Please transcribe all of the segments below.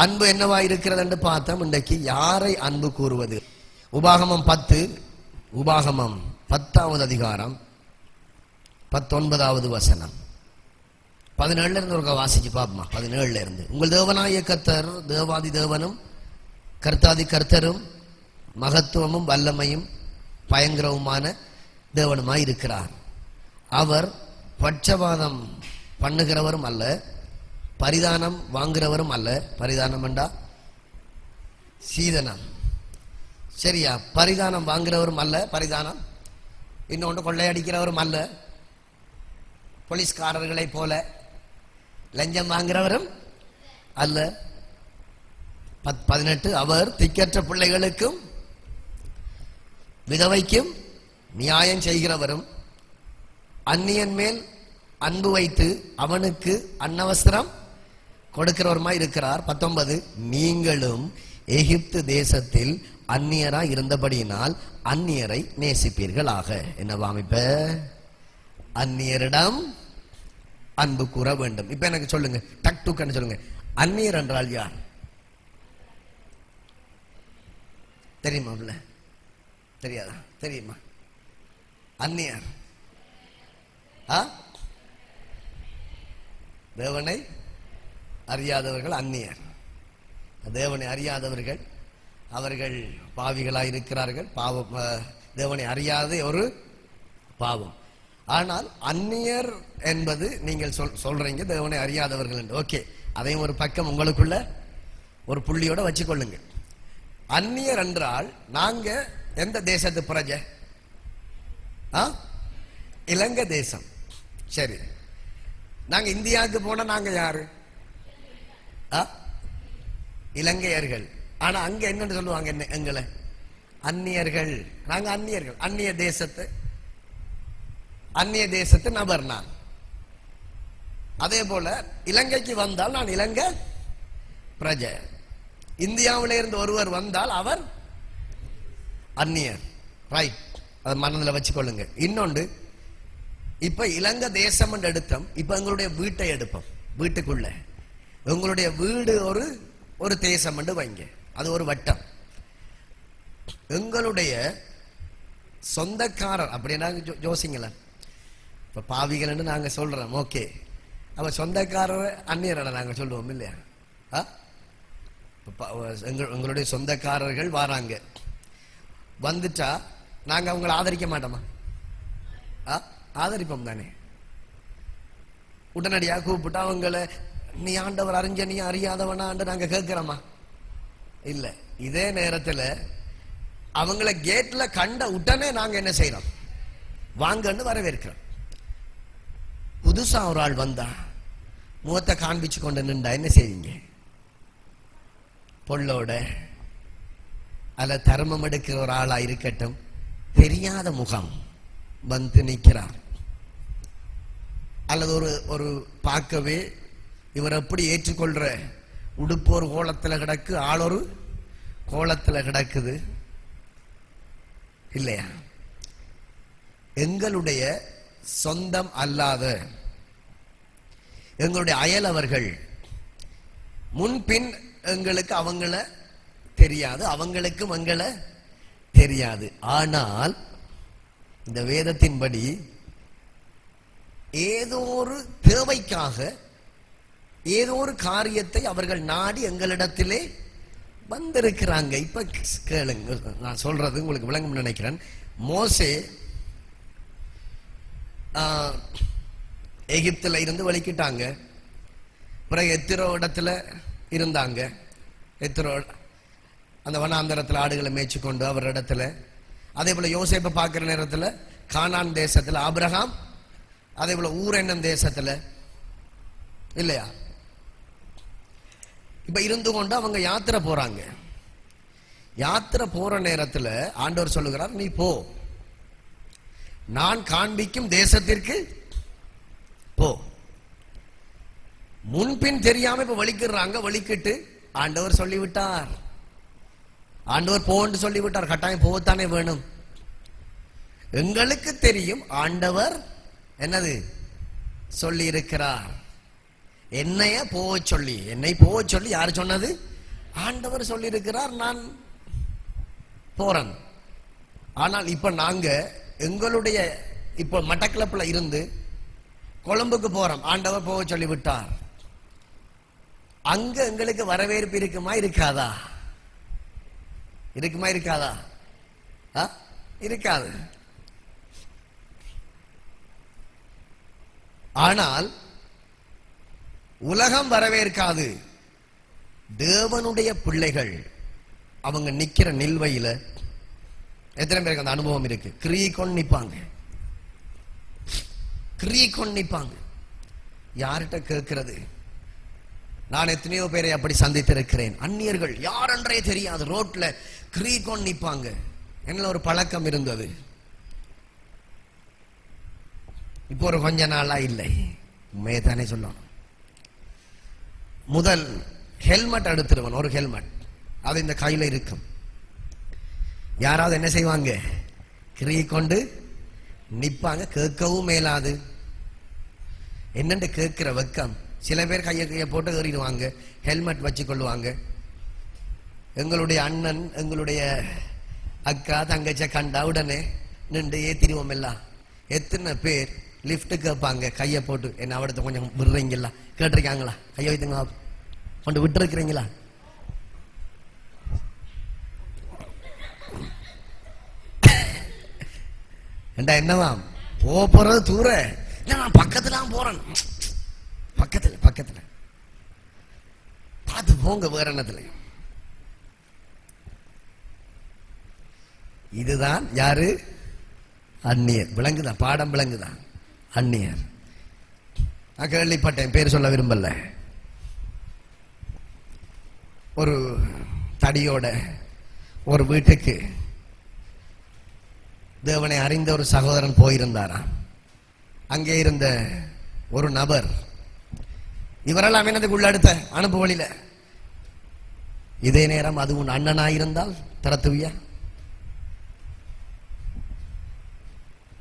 அன்பு என்னவா இருக்கிறது என்று பார்த்தோம். இன்றைக்கு யாரை அன்பு கூறுவது? உபாகமம் 10, உபாகமம் 10வது அதிகாரம் 19வது வசனம். 17 இருந்து ஒரு வாசிச்சு பாப்போமா. 17 இருந்து. உங்கள் தேவனாகிய கர்த்தர் தேவாதி தேவனும் கர்த்தாதி கர்த்தரும் மகத்துவமும் வல்லமையும் பயங்கரவுமான தேவனுமாய் இருக்கிறார். அவர் பட்சபாதம் பண்ணுகிறவரும் அல்ல, பரிதானம் வாங்குகிறவரும் அல்ல. பரிதானம் என்றா சீதனம், சரியா? பரிதானம் வாங்குகிறவரும் அல்ல. பரிதானம் இன்னொன்று கொள்ளையடிக்கிறவரும் அல்ல. போலீஸ்காரர்களை போல லஞ்சம் வாங்குகிறவரும் அல்ல. 18 அவர் திக்கற்ற பிள்ளைகளுக்கும் விதவைக்கும் நியாயம் செய்கிறவரும் அந்நியன் மேல் அன்பு வைத்து அவனுக்கு அன்னவஸ்திரம் கொடுக்கிறவருமாய் இருக்கிறார். 19 நீங்களும் எகிப்து தேசத்தில் அந்நியராய் இருந்தபடியினால் அந்நியரை நேசிப்பீர்களாக. என்னவாம்? இப்ப அந்நியரிடம் அன்பு கூற வேண்டும். இப்ப எனக்கு சொல்லுங்க, டக் டுக் சொல்லுங்க, அந்நியர் என்றால் யார் தெரியுமா? தெரியாதா? தெரியுமா? அந்நியர் தேவனை அறியாதவர்கள் அந்நியர். தேவனை அறியாதவர்கள் அவர்கள் பாவிகளாய் இருக்கிறார்கள். பாவம், தேவனை அறியாத ஒரு பாவம். ஆனால் அந்நியர் என்பது நீங்கள் சொல்றீங்க தேவனை அறியாதவர்கள் என்று. ஓகே, அதையும் ஒரு பக்கம் உங்களுக்குள்ள ஒரு புள்ளியோட வச்சுக்கொள்ளுங்க. அந்நியர் என்றால் நாங்க எந்த தேசத்து பிரஜை? இலங்கை தேசம். சரி, நாங்க இந்தியாவுக்கு போனா நாங்க யாரு? இலங்கையர்கள். ஆனா அங்க என்னன்னு சொல்லுவாங்க? என்ன எங்களை அந்நியர்கள். நாங்க அந்நியர்கள், அந்நிய தேசத்து நபர் நான். அதே போல இலங்கைக்கு வந்தால் நான் இலங்கை பிரஜை. இந்தியாவில இருந்து ஒருவர் வந்தால் அவர் அந்நியர். ரைட், அதை மனதில் வச்சுக்கொள்ளுங்க. இன்னொன்று, இப்ப இலங்கை தேசம் என்று எடுத்தோம். இப்ப எங்களுடைய வீட்டை எடுப்போம். வீட்டுக்குள்ள உங்களுடைய வீடு ஒரு தேசம் என்று வைங்க, அது ஒரு வட்டம். எங்களுடைய சொந்தக்காரர் அப்படின்னா யோசிங்களேன். இப்ப பாவிகள் நாங்க சொல்றோம், ஓகே. அப்ப சொந்தக்காரர் அந்நியர் நாங்க சொல்லுவோம் இல்லையா? எங்களுடைய சொந்தக்காரர்கள் வராங்க, வந்துட்டா நாங்க அவங்களை ஆதரிக்க மாட்டோமா? ஆதரிப்போம் தானே. உடனடியாக கூப்பிட்டா அவங்களை நீ ஆண்டவர் அறிஞ்ச நீ அறியாதவனான்னு நாங்க கேட்கிறோமா? இல்ல. இதே நேரத்தில் அவங்கள கேட்ல கண்ட உடனே நாங்க என்ன செய்யறோம்? வாங்கன்னு வரவேற்கிறோம். புதுசா ஒரு ஆள் வந்தா முகத்தை காண்பிச்சு கொண்டு நின்றா என்ன செய்வீங்க? பொள்ளோட அல்ல தர்மம் எடுக்கிற ஒரு ஆளா இருக்கட்டும், தெரியாத முகம் வந்து நிற்கிறார், அல்லது ஒரு பார்க்கவே இவர் எப்படி ஏற்றுக்கொள்ற உடுப்பு ஒரு கோலத்துல கிடக்கு, ஆள் ஒரு கோலத்துல கிடக்குது இல்லையா? எங்களுடைய சொந்தம் அல்லாத எங்களுடைய அயலவர்கள் முன்பின் எங்களுக்கு அவங்கள தெரியாது, அவங்களுக்கும் எங்களை தெரியாது. ஆனால் இந்த வேதத்தின்படி ஏதோ ஒரு தேவைக்காக ஏதோ ஒரு காரியத்தை அவர்கள் நாடி எங்களிடத்திலே வந்திருக்கிறாங்க. இப்ப கேளுங்க, நான் சொல்றது உங்களுக்கு விளங்கும் நினைக்கிறேன். மோசே எகிப்துல இருந்து வெளிக்கிட்டாங்க. பிறகு எத்திரோ இடத்துல இருந்தாங்க. எத்திரோ அந்த வனாந்தரத்தில் ஆடுகளை மேய்ச்சி கொண்டு அவர் இடத்துல. அதே போல யோசேப்பை பார்க்கிற நேரத்தில் கானான் தேசத்துல ஆபிரகாம், அதே போல ஊர் என்னும் தேசத்துல இல்லையா? இப்ப இருந்து கொண்டு அவங்க யாத்திரை போறாங்க. யாத்திரை போற நேரத்தில் ஆண்டவர் சொல்லுகிறார், நீ போ, நான் காண்பிக்கும் தேசத்திற்கு போ. முன்பின் தெரியாம இப்ப வலிக்கிறாங்க. வலிக்கிட்டு ஆண்டவர் சொல்லிவிட்டார், ஆண்டவர் போன்னு சொல்லிவிட்டார். கட்டாயம் போகத்தானே வேணும். எங்களுக்கு தெரியும் ஆண்டவர் என்னது சொல்லி இருக்கிறார். என்னைய போக சொல்லி, என்னை போக சொல்லி யாரு சொன்னது? ஆண்டவர் சொல்லியிருக்கிறார் நான் போறேன். ஆனால் இப்ப நாங்க எங்களுடைய இப்ப மட்டக்களப்புல இருந்து கொழும்புக்கு போறோம். ஆண்டவர் போக சொல்லிவிட்டார். அங்க எங்களுக்கு வரவேற்பு இருக்குமா இருக்காதா? இருக்குமா இருக்காதா? இருக்காது. ஆனால் உலகம் வரவேற்காது. தேவனுடைய பிள்ளைகள் அவங்க நிக்கிற நில்வையில எத்தனை பேருக்கு அந்த அனுபவம் இருக்கு? கிரீக்கொண்டு நிப்பாங்க, கிரீக்கொண்டு நிப்பாங்க. யார்கிட்ட கேட்கிறது? நான் எத்தனையோ பேரை அப்படி சந்தித்திருக்கிறேன். அந்நியர்கள் யாரென்றே தெரியாது, ரோட்ல கிரீக்கொண்டு நிப்பாங்க. என்ன ஒரு பழக்கம் இருந்தது. இப்போ ஒரு கொஞ்ச நாளா இல்லை. உண்மையை தானே சொல்லணும். முதல் ஹெல்மெட் எடுத்துருவன், ஒரு ஹெல்மெட் அது இந்த கையில இருக்கும். யாராவது என்ன செய்வாங்க? கிரி கொண்டு நிப்பாங்க. கேட்கவும் மேலாது. என்னென்று கேட்கிற வெக்கம். சில பேர் கையை போட்டு ஏறிடுவாங்க, ஹெல்மெட் வச்சு கொள்ளுவாங்க. எங்களுடைய அண்ணன் எங்களுடைய அக்கா தங்கச்ச கண்டா உடனே நின்று ஏத்திடுவோம். எல்லாம் எத்தனை பேர் லிப்ட் கேட்பாங்க, கையை போட்டு என்ன அவடத்தை கொஞ்சம் விடுறீங்களா? கேட்டிருக்காங்களா? கையை வைத்துங்க கொண்டு விட்டு இருக்கிறீங்களா? என்னவா போறது தூர நான் பக்கத்துல போறேன். பக்கத்துல பக்கத்துல பார்த்து போங்க. வேற என்னத்துல? இதுதான் யாரு? அந்நியர். விளங்குதான், பாடம் விளங்குதான். அந்நியர். நான் கேள்விப்பட்டேன், பேர் சொல்ல விரும்பல. ஒரு தடியோட ஒரு வீட்டுக்கு தேவனை அறிந்த ஒரு சகோதரன் போயிருந்தாராம். அங்கே இருந்த ஒரு நபர் இவரெல்லாம் என்னதுக்கு உள்ள அடுத்த அனுப்பு வழியில, இதே நேரம் அது உன் அண்ணனாயிருந்தால் திறத்துவியா?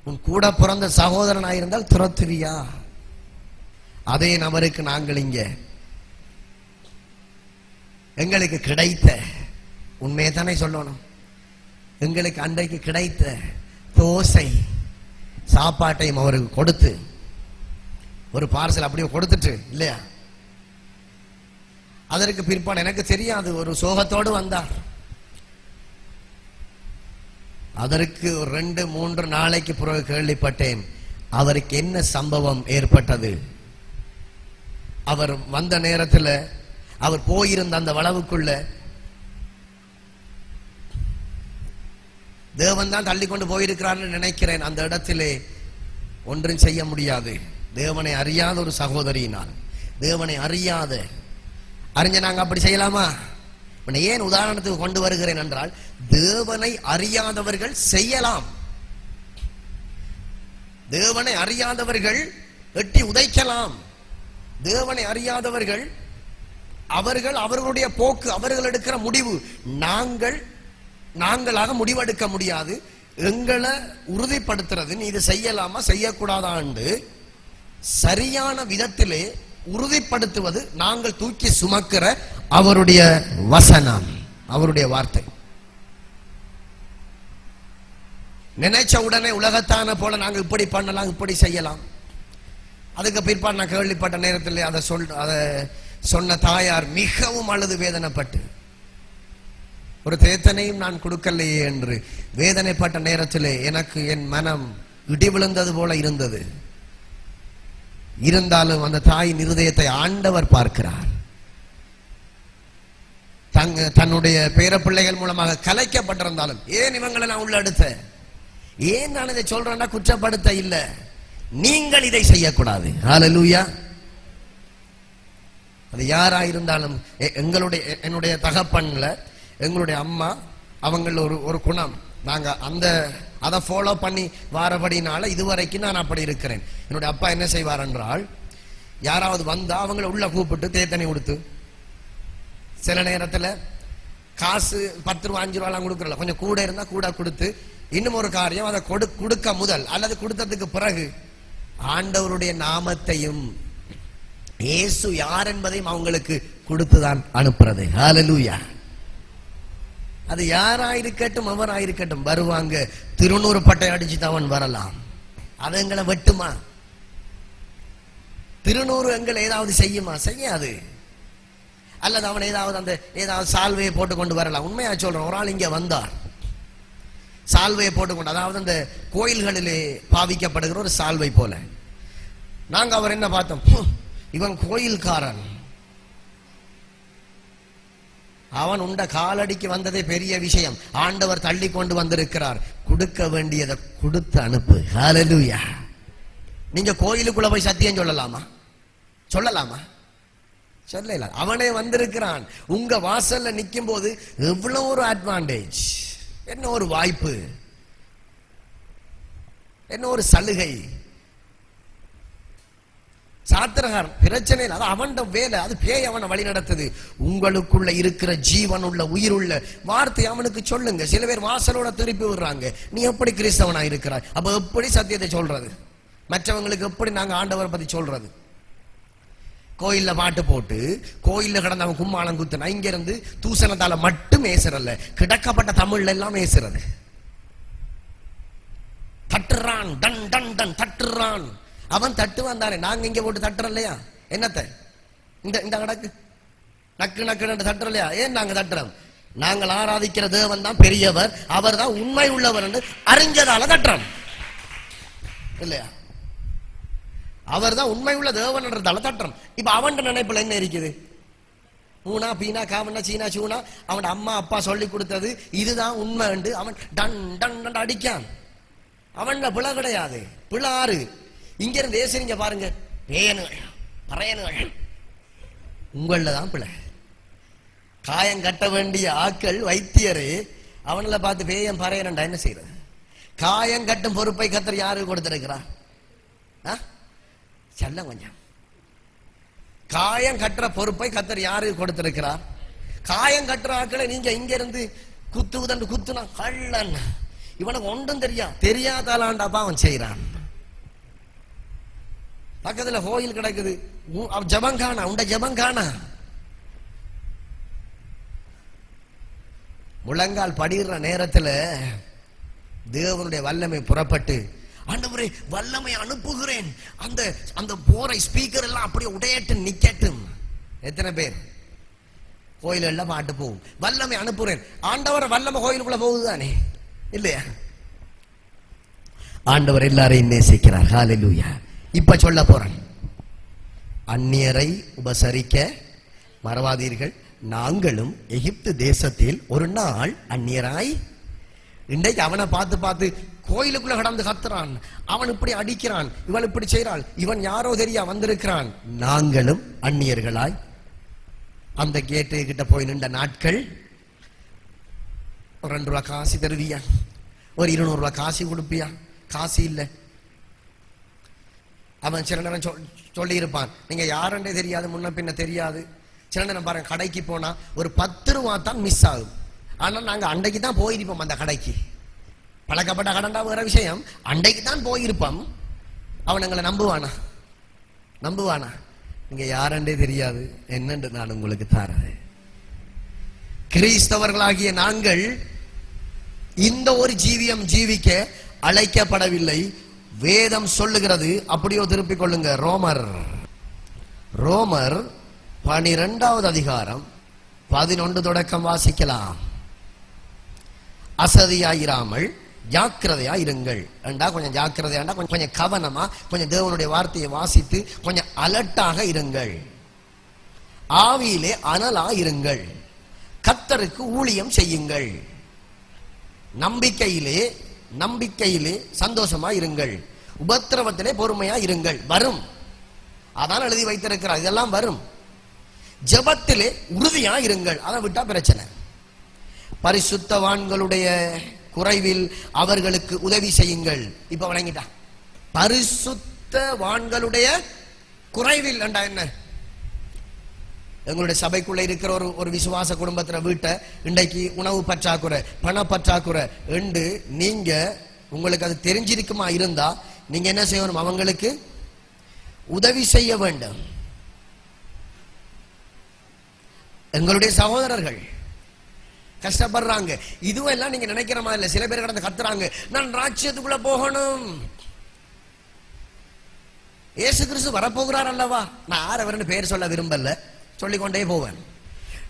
உன் கூட பிறந்த சகோதரனாயிருந்தால் திறத்துவியா? அதே நபருக்கு நாங்கள் இங்க எங்களுக்கு கிடைத்த உண்மையை தானே சொல்லணும். எங்களுக்கு அன்றைக்கு கிடைத்த தோசை சாப்பாட்டையும் அவருக்கு கொடுத்து ஒரு பார்சல் அப்படியே கொடுத்துட்டு இல்லையா? அதற்கு பிற்பாடு எனக்கு தெரியாது, ஒரு சோகத்தோடு வந்தார். அதற்கு 2-3 நாளைக்கு பிறகு கேள்விப்பட்டேன் அவருக்கு என்ன சம்பவம் ஏற்பட்டது. அவர் வந்த நேரத்தில் அவர் போயிருந்த அந்த வளவுக்குள்ள தேவன் தான் தள்ளி கொண்டு போயிருக்கிறான்னு நினைக்கிறேன். அந்த இடத்திலே ஒன்றும் செய்ய முடியாது. தேவனை அறியாத ஒரு சகோதரியினால், தேவனை அறிஞ்ச நாங்க அப்படி செய்யலாமா? ஏன் உதாரணத்துக்கு கொண்டு வருகிறேன் என்றால், தேவனை அறியாதவர்கள் செய்யலாம். தேவனை அறியாதவர்கள் எட்டி உதைக்கலாம். தேவனை அறியாதவர்கள் அவர்களுடைய போக்கு, அவர்கள் எடுக்கிற முடிவு. நாங்களாக முடிவெடுக்க முடியாது. எங்களை உறுதிப்படுத்துறது, நீ இது செய்யலாமா செய்யக்கூடாதான்னு சரியான விதத்திலே உறுதிப்படுத்துவது நாங்கள் தூக்கி சுமக்கிற அவருடைய வசனம், அவருடைய வார்த்தை. நினைச்ச உடனே உலகத்தான போல நாங்கள் இப்படி பண்ணலாம், இப்படி செய்யலாம். அதுக்கு பிற்பாடு நான் கேள்விப்பட்ட நேரத்தில் அதை சொன்ன தாயார் மிகவும் அழுது வேதனைப்பட்டு, ஒரு தேத்தனையும் நான் கொடுக்கலையே என்று வேதனைப்பட்ட நேரத்திலே எனக்கு என் மனம் இடி விழுந்தது போல இருந்தது. இருந்தாலும் அந்த தாயின் இருதயத்தை ஆண்டவர் பார்க்கிறார். தன்னுடைய பேரப்பிள்ளைகள் மூலமாக கலைக்கப்பட்டிருந்தாலும், ஏன் இவங்களை நான் உள்ள எடுத்த, ஏன் நான் இதை சொல்றேன்னா குற்றப்படுத்த இல்ல, நீங்கள் இதை செய்யக்கூடாது. ஹல்லேலூயா. அது யாரா இருந்தாலும், என்னுடைய தகப்பன்ல எங்களுடைய அம்மா அவங்கள ஒரு குணம், நாங்க அதை ஃபாலோ பண்ணி வாரபடினால இதுவரைக்கும் நான் அப்படி இருக்கிறேன். என்னுடைய அப்பா என்ன செய்வார் என்றால், யாராவது வந்தா அவங்கள உள்ள கூப்பிட்டு தேத்தனி கொடுத்து, சில நேரத்தில் காசு 10 ரூபா 5 ரூபாலாம் கொடுக்கறல, கொஞ்சம் கூட இருந்தா கூட கொடுத்து, இன்னும் ஒரு காரியம் அதை கொடுக்க முதல் அல்லது கொடுத்ததுக்கு பிறகு ஆண்டவருடைய நாமத்தையும் இயேசு யார் என்பதையும் அவங்களுக்கு கொடுத்துதான் அனுப்புறது. ஹல்லேலூயா. அது யாராயிருக்கட்டும் அவராயிருக்கட்டும் வருவாங்க. திருநூறு பட்டை அடிச்சு அவன் வரலாம். அது எங்களை வெட்டுமா? திருநூறு எங்களை ஏதாவது செய்யுமா? செய்யாது. அல்லது அவன் ஏதாவது சால்வையை போட்டு கொண்டு வரலாம். உண்மையா சொல்றேன், ஒரு ஆள் இங்க வந்தார், சால்வையை போட்டுக்கொண்டு, அதாவது அந்த கோயில்களிலே பாவிக்கப்படுகிற ஒரு சால்வை போல. நாங்க அவர் என்ன பார்த்தோம், இவன் கோயில்காரன், அவன் உண்ட காலடிக்கு வந்ததே பெரிய விஷயம். ஆண்டவர் தள்ளி கொண்டு வந்திருக்கிறார். கொடுக்க வேண்டியதை கொடுத்து அனுப்பு. ஹல்லேலூயா. நீங்க கோயிலுக்குள்ள போய் சத்தியம் சொல்லலாமா? சொல்லலாமா? சொல்லல. அவனே வந்திருக்கிறான். உங்க வாசல்ல நிற்கும் போது எவ்வளவு ஒரு அட்வான்டேஜ், என்ன ஒரு வாய்ப்பு, என்ன ஒரு சலுகை. சாத்திரகாரன் பிரச்சனை இல்லை, அது அவன் வேலை, அது பேய் அவனை வழி நடத்துது. உங்களுக்குள்ள இருக்கிற ஜீவன் உள்ள உயிருள்ள வார்த்தை அவனுக்கு சொல்லுங்க. சில பேர் வாசலோட திருப்பி விடுறாங்க. நீ எப்படி கிறிஸ்தவனா இருக்கிறாய்? அப்ப எப்படி சத்தியத்தை சொல்றது? மற்றவங்களுக்கு எப்படி நாங்க ஆண்டவரை பத்தி சொல்றது? கோயில்ல பாட்டு போட்டு கோயில்ல கிடந்த அவன் கும்மாளம் குத்துனா இங்க இருந்து தூசணத்தால மட்டும் ஏசுறல்ல, கிடக்கப்பட்ட தமிழ்ல எல்லாம் ஏசுறது. தட்டுறான், டன் டன் டன் தட்டுறான். அவன் தட்டுவான் தானே, நாங்க இங்க போட்டு தட்டுறோம் இல்லையா? என்னத்த இந்த கடக்கு நக்கு நக்கு தட்டுறோம் இல்லையா? ஏன் நாங்க தட்டுறோம்? நாங்கள் ஆராதிக்கிற தேவன் தான் பெரியவர், அவர் தான் உண்மை உள்ளவர் என்று அறிஞ்சதால தட்டுறோம் இல்லையா? அவர் தான் உண்மை உள்ள தேவன்றதால தட்டுறோம். இப்ப அவன் நினைப்புல என்ன இருக்குது? ஊனா பீனா காவனா சீனா சூனா அவன் அம்மா அப்பா சொல்லி கொடுத்தது இதுதான் உண்மை என்று அவன் டன் டன் டன் அடிக்கான். அவன் பிழை கிடையாது, பிழை ஆறு. இங்க இருந்து ஏசுறீங்க பாருங்க, பேயனுகள் பறையனுகள், உங்கள தான் பிழை. காயம் கட்ட வேண்டிய ஆக்கள் வைத்தியரு அவங்கள பார்த்து பேயன் பறையனண்டா என்ன செய்யறது? காயம் கட்டும் பொறுப்பை கத்தர் யாரு கொடுத்திருக்கிறார்? சொல்ல கொஞ்சம். காயம் கட்டுற பொறுப்பை கத்தர் யாரு கொடுத்திருக்கிறார்? காயம் கட்டுற ஆக்களை நீங்க இங்க இருந்து குத்துதண்டு குத்துனா கள்ளன், இவனுக்கு ஒன்றும் தெரியாதாலாண்டாப்பா அவன் செய்யறான். பக்கத்துல கோயில் கிடக்குது, ஜபங்கானா உண்ட ஜபங்கானா, முழங்கால் படிடுற நேரத்துல தேவனுடைய வல்லமை புறப்பட்டு, ஆண்டவரே வல்லமை அனுப்புகிறேன், அந்த போரை ஸ்பீக்கர் எல்லாம் அப்படியே உடையட்டு நிக்கட்டும். எத்தனை பேர் கோயில் எல்லாம் பாட்டு போகும், வல்லமை அனுப்புகிறேன். ஆண்டவர் வல்லமை கோயிலுக்குள்ள போகுதுதானே இல்லையா? ஆண்டவர் எல்லாரையும் நேசிக்கிறார். ஹல்லேலூயா. இப்ப சொல்ல போறேன், அந்நியரை உபசரிக்க மறவாதீர்கள், நாங்களும் எகிப்து தேசத்தில் ஒரு நாள் அந்நியராய். இன்றைக்கு அவனை பார்த்து பார்த்து கோயிலுக்குள்ள கடந்து கத்துறான், அவன் இப்படி அடிக்கிறான், இவள் இப்படி செய்யறாள், இவன் யாரோ தெரியா வந்திருக்கிறான். நாங்களும் அந்நியர்களாய் அந்த கேட்டு கிட்ட போய் நின்ற நாட்கள். ஒரு 2 ரூபாய் காசு தருவியா? ஒரு 200 ரூபாய் காசு கொடுப்பியா? காசு இல்லை. அவன் சில நேரம் சொல்லி இருப்பான், நீங்க யாருன்றே தெரியாது, முன்ன பின்ன தெரியாது. சில நேரம் பாருங்க, கடைக்கு போனா ஒரு 10 ரூபா தான் மிஸ் ஆகும். ஆனா நாங்க அன்றைக்கு தான் போயிருப்போம் அந்த கடைக்கு. பழக்கப்பட்ட கடண்டா வேற விஷயம், அன்றைக்கு தான் போயிருப்போம். அவன் எங்களை நம்புவானா? நம்புவானா? நீங்க யாருன்றே தெரியாது, என்னன்னு நான் உங்களுக்கு தரது. கிறிஸ்தவர்களாகிய நாங்கள் இந்த ஒரு ஜீவியம் ஜீவிக்க அழைக்கப்படவில்லை. வேதம் சொல்லுகிறது. அப்படியோ திருப்பிக் கொள்ளுங்க, ரோமர் 12வது அதிகாரம் 11 தொடக்கம் வாசிக்கலாம். அசதியாயிராமல் ஜாக்கிரதையா இருங்கள். கொஞ்சம் ஜாக்கிரதையாண்டா கொஞ்சம் கவனமா, கொஞ்சம் தேவனுடைய வார்த்தையை வாசித்து கொஞ்சம் அலர்ட்டாக இருங்கள். ஆவியிலே அனலா இருங்கள். கர்த்தருக்கு ஊழியம் செய்யுங்கள். நம்பிக்கையிலே சந்தோஷமா இருங்கள். உபத்திரவத்திலே பொறுமையா இருங்கள். வரும், அதான் எழுதி வைத்திருக்கிறார், இதெல்லாம் வரும். ஜெபத்திலே உறுதியா இருங்கள். அதை விட்டா பிரச்சனை. பரிசுத்தவான்களுடைய குறைவில் அவர்களுக்கு உதவி செய்யுங்கள். இப்ப வழங்கிட்டா பரிசுத்தவான்களுடைய குறைவில் என்ன? எங்களுடைய சபைக்குள்ள இருக்கிற ஒரு விசுவாச குடும்பத்துல வீட்டை இன்றைக்கு உணவு பற்றாக்குறை, பண பற்றாக்குறை என்று நீங்க உங்களுக்கு அது தெரிஞ்சிருக்குமா இருந்தா நீங்க என்ன செய்யணும்? அவங்களுக்கு உதவி செய்ய வேண்டும். எங்களுடைய சகோதரர்கள் கஷ்டப்படுறாங்க. இதுவும் எல்லாம் நீங்க நினைக்கிற மாதிரி இல்ல. சில பேர் கடந்து கத்துறாங்க, நான் ராஜ்யத்துக்குள்ள போகணும், இயேசு கிறிஸ்து வரப்போகிறார் அல்லவா. நான் யாரவர்னு பேர் சொல்ல விரும்பல, சொல்லிக்கொண்டே போவேன்.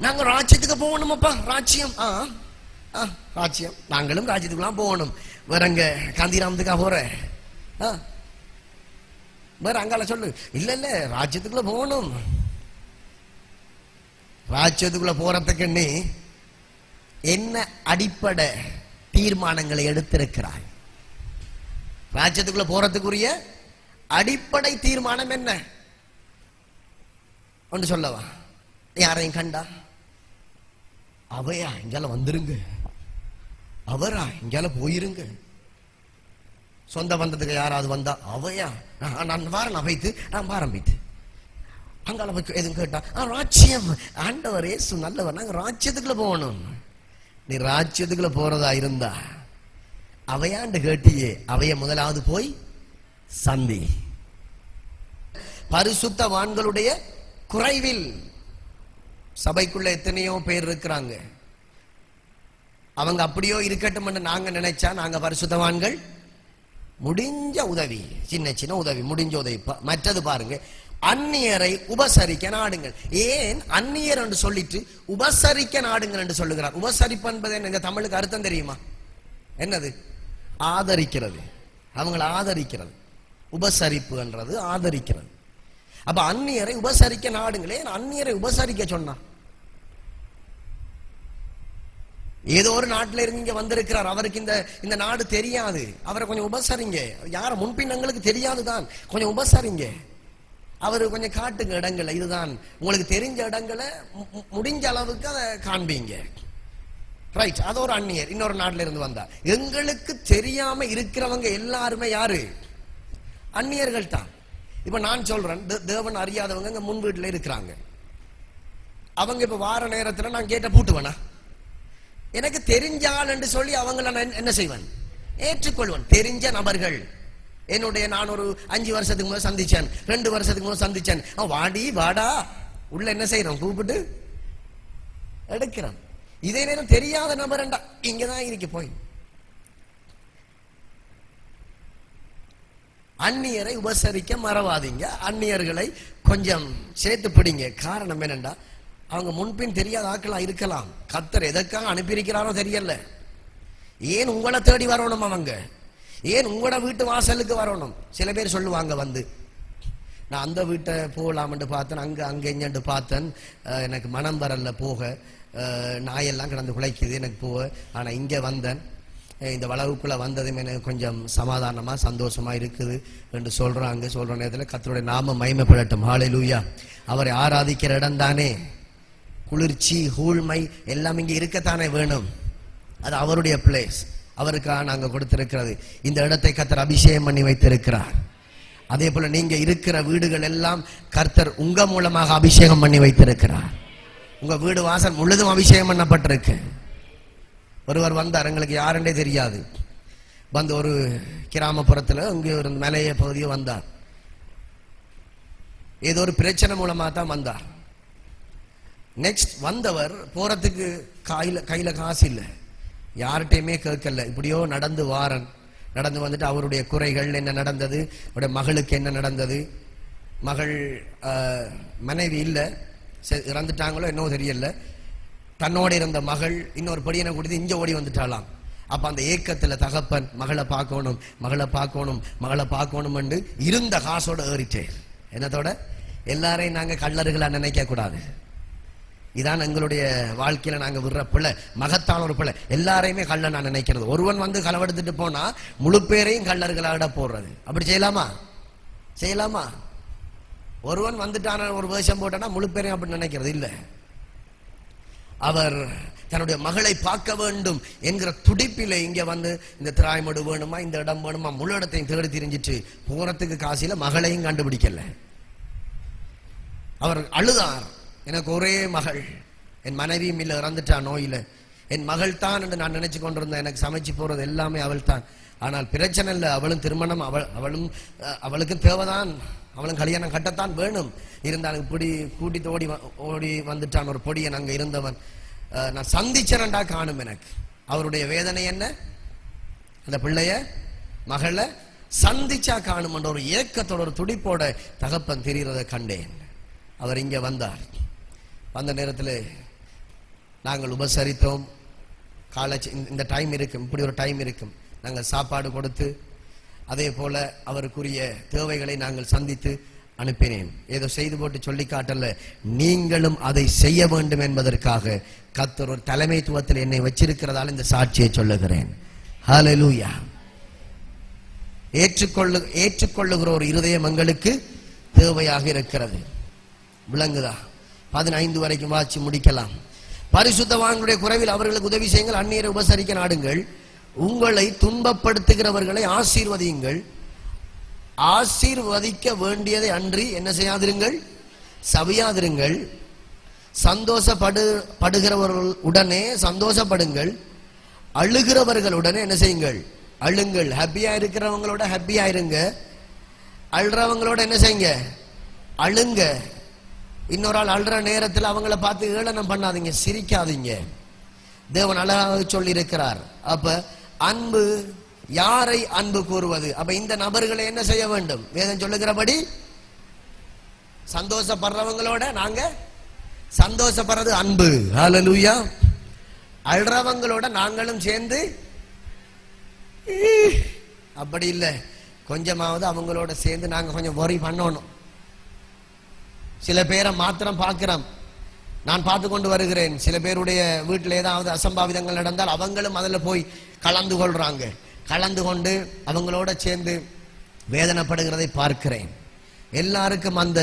நாங்க ராஜ்யத்துக்கு போகணுமப்பா, ராஜ்யம் ராஜ்யம், நாங்களும் ராஜ்யத்துக்குலாம் போகணும். வேறங்க காந்திராமத்துக்கா போற வேற அங்கால சொல்லு, இல்ல இல்ல ராஜ்யத்துக்குள்ள போகணும். ராஜ்யத்துக்குள்ள போறதுக்கு நீ என்ன அடிப்படை தீர்மானங்களை எடுத்திருக்கிறாய்? ராஜ்யத்துக்குள்ள போறதுக்குரிய அடிப்படை தீர்மானம் என்ன ஒன்று சொல்லவா? யாரையும் கண்டா அவையா இங்கால வந்துருங்க, அவரா இங்கால போயிருங்க. சொந்த பந்தத்துக்கு யாராவது வந்தா அவையா நான் வாரன் அவைத்து, நான் வாரம் வைத்து அங்கால போய் எதுவும் கேட்டா ராஜ்யம், ஆண்டவர் இயேசு நல்லவர், நாங்க ராஜ்யத்துக்குள்ள போகணும். நீ ராஜ்யத்துக்குள்ள போறதா இருந்தா அவையாண்டு கேட்டியே, அவைய முதலாவது போய் சந்தி. பரிசுத்தவான்களுடைய குறைவில் சபைக்குள்ள எத்தனையோ பேர் இருக்கிறாங்க. அவங்க அப்படியோ இருக்கட்டும் என்று நாங்க நினைச்சா நாங்க பரிசுத்தவான்கள். முடிஞ்ச உதவி, சின்ன சின்ன உதவி, முடிஞ்ச உதவி. மற்றது பாருங்க, அந்நியரை உபசரிக்க நாடுங்கள். ஏன் அந்நியர் என்று சொல்லிட்டு உபசரிக்க நாடுங்கள் என்று சொல்லுகிறார்? உபசரிப்பு என்பது என்ன? தமிழுக்கு அர்த்தம் தெரியுமா? என்னது? ஆதரிக்கிறது, அவங்களை ஆதரிக்கிறது. உபசரிப்பு என்றது ஆதரிக்கிறது. அப்ப அந்நியரை உபசரிக்க நாடுங்களே. அந்நியரை உபசரிக்க சொன்னா, ஏதோ ஒரு நாட்டில இருந்து இங்க வந்திருக்கிறார், அவருக்கு இந்த நாடு தெரியாது, அவரை கொஞ்சம் உபசரிங்க. யார முன்பின்னங்களுக்கு தெரியாதுதான், கொஞ்சம் உபசரிங்க. அவரு கொஞ்சம் காட்டுங்க இடங்களை, இதுதான் உங்களுக்கு தெரிஞ்ச இடங்களை முடிஞ்ச அளவுக்கு அதை காண்பீங்க. ரைட், அது ஒரு அந்நியர் இன்னொரு நாட்டில இருந்து வந்தா. எங்களுக்கு தெரியாம இருக்கிறவங்க எல்லாருமே யாரு? அந்நியர்கள் தான். இப்ப நான் சொல்றேன், தேவன் அறியாதவங்க முன் வீட்டுல இருக்கிறாங்க. அவங்க இப்ப வார நேரத்துல நான் கேட்ட பூட்டுவேனா? எனக்கு தெரிஞ்சால் என்று சொல்லி அவங்கள நான் என்ன செய்வேன்? ஏற்றுக்கொள்வேன். தெரிஞ்ச நபர்கள், என்னுடைய நான் ஒரு 5 வருஷத்துக்கு முதல் சந்திச்சேன், 2 வருஷத்துக்கு முதல் சந்திச்சேன், வாடி வாடா உள்ள என்ன செய்யறோம்? கூப்பிட்டு எடுக்கிறோம். இதே நேரம் தெரியாத நபர்ண்டா இங்கதான் இருக்கு போய். அந்நியரை உபசரிக்க மறவாதீங்க. அந்நியர்களை கொஞ்சம் சேர்த்து பிடிங்க. காரணம் என்னண்டா, அவங்க முன்பின் தெரியாத ஆட்களா இருக்கலாம். கர்த்தர் எதற்காக அனுப்பியிருக்கிறாரோ தெரியல. ஏன் உங்களை தேடி வரணும்? அவங்க ஏன் உங்களோட வீட்டு வாசலுக்கு வரணும்? சில பேர் சொல்லுவாங்க வந்து, நான் அந்த வீட்டை போகலாம்னு பார்த்தேன், அங்க எங்கன்னு பார்த்தேன், எனக்கு மனம் வரல போக, நாயெல்லாம் கிடந்து குலைக்குது எனக்கு போக, ஆனா இங்க வந்தேன், இந்த வளவுக்குள்ள வந்ததும் எனக்கு கொஞ்சம் சமாதானமா சந்தோஷமா இருக்குது என்று சொல்றாங்க. சொல்ற நேரத்தில் கர்த்தருடைய நாம மகிமைப்படட்டும். ஹல்லேலூயா. அவரை ஆராதிக்கிற இடம் தானே. குளிர்ச்சி கூழ்மை எல்லாம் இங்க இருக்கத்தானே வேணும். அது அவருடைய பிளேஸ், அவருக்காக நாங்க கொடுத்திருக்கிறது. இந்த இடத்தை கர்த்தர் அபிஷேகம் பண்ணி வைத்திருக்கிறார். அதே போல நீங்க இருக்கிற வீடுகள் எல்லாம் கர்த்தர் உங்க மூலமாக அபிஷேகம் பண்ணி வைத்திருக்கிறார். உங்க வீடு வாசல் முழுதும் அபிஷேகம் பண்ணப்பட்டிருக்கு. ஒருவர் வந்தார், எங்களுக்கு யாருன்னே தெரியாது, வந்து ஒரு கிராமப்புறத்துல இங்கே ஒரு மலைய பகுதியை வந்தார். ஏதோ ஒரு பிரச்சனை மூலமா தான் வந்தார். நெக்ஸ்ட் வந்தவர் போறதுக்கு கையில காசு இல்லை, யார்கிட்டையுமே கேட்கல, இப்படியோ நடந்து வாரன். நடந்து வந்துட்டு அவருடைய குறைகள் என்ன நடந்தது, அவருடைய மகளுக்கு என்ன நடந்தது, மகள் மனைவி இல்லை, இறந்துட்டாங்களோ என்னவோ தெரியல, தன்னோட இருந்த மகள் இன்னொரு படியனை கொடுத்து இங்க ஓடி வந்துட்டாலாம். அப்ப அந்த ஏக்கத்துல தகப்பன் மகளை பார்க்கணும் மகளை பார்க்கணும் மகளை பார்க்கணும் என்று இருந்த காசோட ஏறிட்டேன். என்னத்தோட? எல்லாரையும் நாங்க கள்ளர்களா நினைக்க கூடாது. இதான் எங்களுடைய வாழ்க்கையில நாங்க விடுற பிள்ளை, மகத்தான ஒரு பிள்ளை. எல்லாரையுமே கள்ள நான் நினைக்கிறது. ஒருவன் வந்து களவெடுத்துட்டு போனா முழு பேரையும் கள்ளர்களாட போடுறது. அப்படி செய்யலாமா? செய்யலாமா? ஒருவன் வந்துட்டான ஒரு வேஷம் போட்டானா முழு பேரையும் அப்படி நினைக்கிறது இல்லை. அவர் தன்னுடைய மகளை பார்க்க வேண்டும் என்கிற துடிப்பில இங்க வந்து இந்த திராய்மடு வேணுமா, இந்த இடம் வேணுமா, முழு இடத்தையும் தேடி திரிஞ்சிட்டு போறதுக்கு காசில மகளையும் கண்டுபிடிக்கல. அவர் அழுதார், எனக்கு ஒரே மகள், என் மனைவியும் இல்லை, இறந்துட்டா நோயில, என் மகள் தான் என்று நான் நினைச்சு கொண்டிருந்தேன், எனக்கு சமைச்சு போறது எல்லாமே அவள் தான். ஆனால் பிரச்சனை இல்லை, அவளும் திருமணம், அவளுக்கு தேவைதான், அவளும் கல்யாணம் கட்டத்தான் வேணும். இருந்தாலும் இப்படி கூட்டிட்டு ஓடி வந்துட்டான் ஒரு பொடியன் அங்க இருந்தவன். நான் சந்திச்சேன்டா காணும். எனக்கு அவருடைய வேதனை என்ன, அந்த பிள்ளைய மகளை சந்திச்சா காணும் என்ற ஒரு ஏக்கத்தோட ஒரு துடிப்போட தகப்பன் தெரிகிறத கண்டேன். அவர் இங்க வந்தார். வந்த நேரத்தில் நாங்கள் உபசரித்தோம். காலேஜ் இந்த டைம் இருக்கும், இப்படி ஒரு டைம் இருக்கும், நாங்கள் சாப்பாடு கொடுத்து அதே போல அவருக்குரிய தேவைகளை நாங்கள் சந்தித்து அனுப்பினேன். ஏதோ செய்து போட்டு சொல்லி காட்டல, நீங்களும் அதை செய்ய வேண்டும் என்பதற்காக கர்த்தர் ஒரு தலைமைத்துவத்தில் என்னை வச்சிருக்கிறதால இந்த சாட்சியை சொல்லுகிறேன். ஹல்லேலூயா. ஏற்றுக்கொள்ளுகிற ஒரு இருதயம் எங்களுக்கு தேவையாக இருக்கிறது. விளங்குதா? 15 வரைக்கும் வாசி முடிக்கலாம். பரிசுத்தவான்களுடைய குறைவில் அவர்களுக்கு உதவி செய்யுங்கள், அந்நியரை உபசரிக்க நாடுங்கள், உங்களை துன்பப்படுத்துகிறவர்களை ஆசீர்வதியுங்கள், ஆசீர்வதிக்க வேண்டியதை அன்றி என்ன செய்யாதிருங்கள், சபியாதிருங்கள், சந்தோஷப்படுகிறவர்கள் உடனே சந்தோஷப்படுங்கள், அழுகிறவர்களுடனே என்ன செய்யுங்கள், அழுங்கள். ஹாப்பியா இருக்கிறவங்களோட ஹாப்பியா இருங்க, அழுறவங்களோட என்ன செய்யுங்க, அழுங்க. இன்னொரு ஆள் அழுற நேரத்தில் அவங்கள பார்த்து ஏளனம் பண்ணாதீங்க, சிரிக்காதீங்க. தேவன் அழகாக சொல்லி இருக்கிறார். அப்ப அன்பு, யாரை அன்பு கூறுவது? அப்ப இந்த நபர்களை என்ன செய்ய வேண்டும்? வேதம் சொல்லுகிறபடி சந்தோஷப்படுறவங்களோட நாங்க சந்தோஷப்படுறது அன்பு. ஹல்லேலூயா. அழுறவங்களோட நாங்களும் சேர்ந்து, அப்படி இல்லை, கொஞ்சமாவது அவங்களோட சேர்ந்து நாங்க கொஞ்சம் worry பண்ணணும். சில பேரை மாத்திரம் பார்க்கிறோம், நான் பார்த்து கொண்டு வருகிறேன். சில பேருடைய வீட்டில் ஏதாவது அசம்பாவிதங்கள் நடந்தால் அவங்களும் அதில் போய் கலந்து கொள்றாங்க. கலந்து கொண்டு அவங்களோட சேர்ந்து வேதனைப்படுகிறதை பார்க்கிறேன். எல்லாருக்கும் அந்த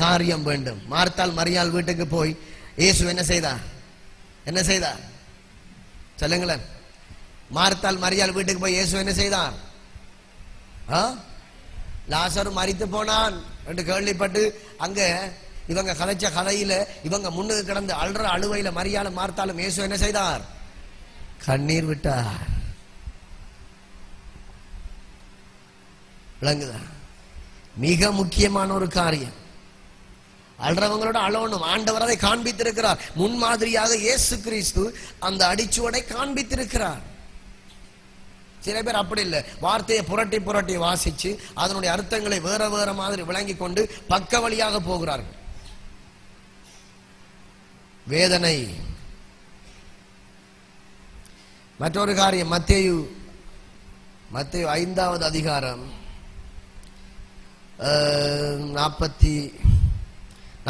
காரியம் வேண்டும். மார்த்தாள் மரியாள் வீட்டுக்கு போய் இயேசு என்ன செய்தார்? என்ன செய்தார் சொல்லுங்களேன். மார்த்தாள் மரியாள் வீட்டுக்கு போய் இயேசு என்ன செய்தார்? லாசரு மரித்து போனான் என்று கேள்விப்பட்டு அங்க இவங்க கதைச்ச கதையில இவங்க முன்னுக்கு கிடந்து அழுற அழுவையில மரியாளும் மார்த்தாலும் இயேசு என்ன செய்தார்? கண்ணீர் விட்டார். விளங்குதா? மிக முக்கியமான ஒரு காரியம். அழுறவங்களோட அழணும். ஆண்டவர் அதை காண்பித்திருக்கிறார். முன்மாதிரியாக இயேசு கிறிஸ்து அந்த அடிச்சுவடை காண்பித்திருக்கிறார். சில பேர் அப்படி இல்லை, வார்த்தையை புரட்டி புரட்டி வாசிச்சு அதனுடைய அர்த்தங்களை வேற வேற மாதிரி விளங்கி கொண்டு பக்க வழியாக போகிறார்கள். வேதனை. மற்றொரு காரியம், மத்தேயு 5வது அதிகாரம்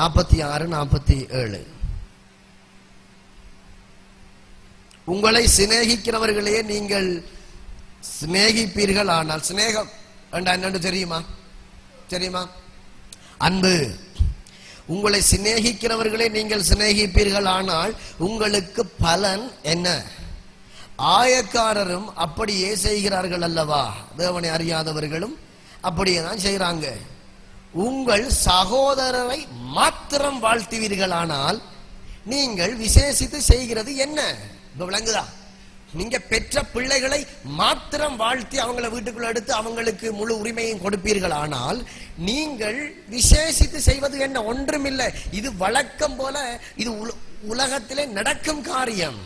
46-47. உங்களை சிநேகிக்கிறவர்களே நீங்கள் சிநேகிப்பீர்கள் ஆனால், சிநேகம் என்னன்னு தெரியுமா? அன்பு. உங்களை சிநேகிக்கிறவர்களே நீங்கள் சிநேகிப்பீர்கள் ஆனால் உங்களுக்கு பலன் என்ன? ஆயக்காரரும் அப்படியே செய்கிறார்கள் அல்லவா? தேவனை அறியாதவர்களும் அப்படியே தான் செய்யறாங்க. உங்கள் சகோதரரை மாத்திரம் வாழ்த்துவீர்களானால் நீங்கள் விசேஷித்து செய்கிறது என்ன? விளங்குதா? நீங்க பெற்ற பிள்ளைகளை மாத்திரம் வாழ்த்தி அவங்கள வீட்டுக்குள்ள எடுத்து அவங்களுக்கு முழு உரிமையும் கொடுப்பீர்கள். ஆனால் நீங்கள் விசேஷித்து செய்வது என்ன? ஒன்றுமில்லை. இது வழக்கம் போல, இது உலகத்திலே நடக்கும் காரியம்.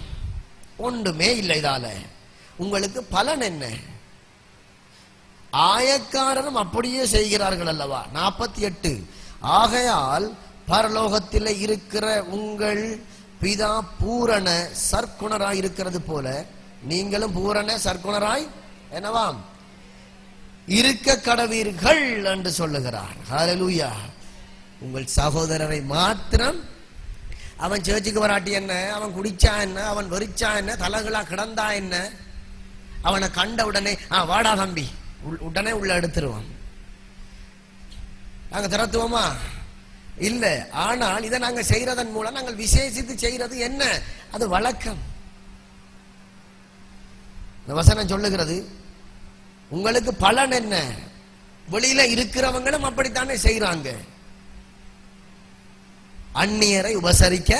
ஒன்றுமே இல்லை. இதால உங்களுக்கு பலன் என்ன? ஆயக்காரரும் அப்படியே செய்கிறார்கள் அல்லவா? 48. ஆகையால் பரலோகத்திலே இருக்கிற உங்கள் பிதா பூரண சற்குணராய் இருக்கிறது போல நீங்களும் பூரண சற்குணராய் என்னவாம் இருக்க கடவீர்கள் என்று சொல்லுகிறார். ஹல்லேலூயா. உங்கள் சகோதரரை மாத்திரம், அவன் சேர்ச்சுக்கு வராட்டி என்ன, அவன் குடிச்சா என்ன, அவன் வெறிச்சா என்ன, தலகளா கிடந்தா என்ன, அவனை கண்ட உடனே வாடா தம்பி உடனே உள்ள எடுத்துருவான். நாங்க திறத்துவோமா? இல்ல. ஆனால் இதை நாங்க செய்யறதன் மூலம் நாங்கள் விசேஷித்து செய்யறது என்ன? அது வழக்கம். இந்த வசனம் சொல்லுகிறது உங்களுக்கு பலன் என்ன? வெளியில இருக்கிறவங்களும் அப்படித்தானே செய்யறாங்க. அந்நியரை உபசரிக்க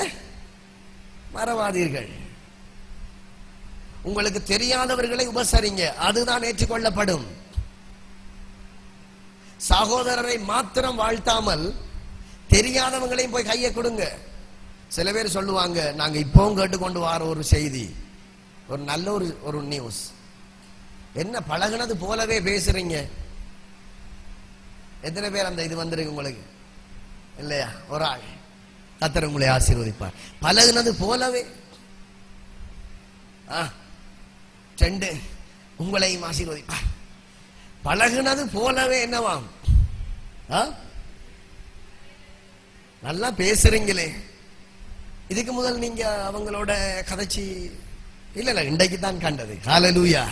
மறவாதீர்கள். உங்களுக்கு தெரியாதவர்களை உபசரிங்க, அதுதான் ஏற்றுக்கொள்ளப்படும். சகோதரரை மாத்திரம் வாழ்த்தாமல் தெரியாதவங்களையும் போய் கையை கொடுங்க. சில பேர் சொல்லுவாங்க, நாங்க இப்பவும் கேட்டுக்கொண்டு வர ஒரு செய்தி, ஒரு நல்ல ஒரு நியூஸ், என்ன பழகுனது போலவே பேசுறீங்க. எத்தனை பேர் அந்த இது வந்திருக்கு உங்களுக்கு இல்லையா? ஒரு ஆள், கர்த்தர் உங்களை ஆசீர்வதிப்பார். பழகுனது போலவே ரெண்டு உங்களையும் ஆசீர்வதிப்பார். பழகுனது போலவே என்னவாம், நல்லா பேசுறீங்களே. இதுக்கு முதல் நீங்க அவங்களோட கதைச்சி இல்ல, இன்றைக்கு தான் கண்டது. ஹல்லேலூயா,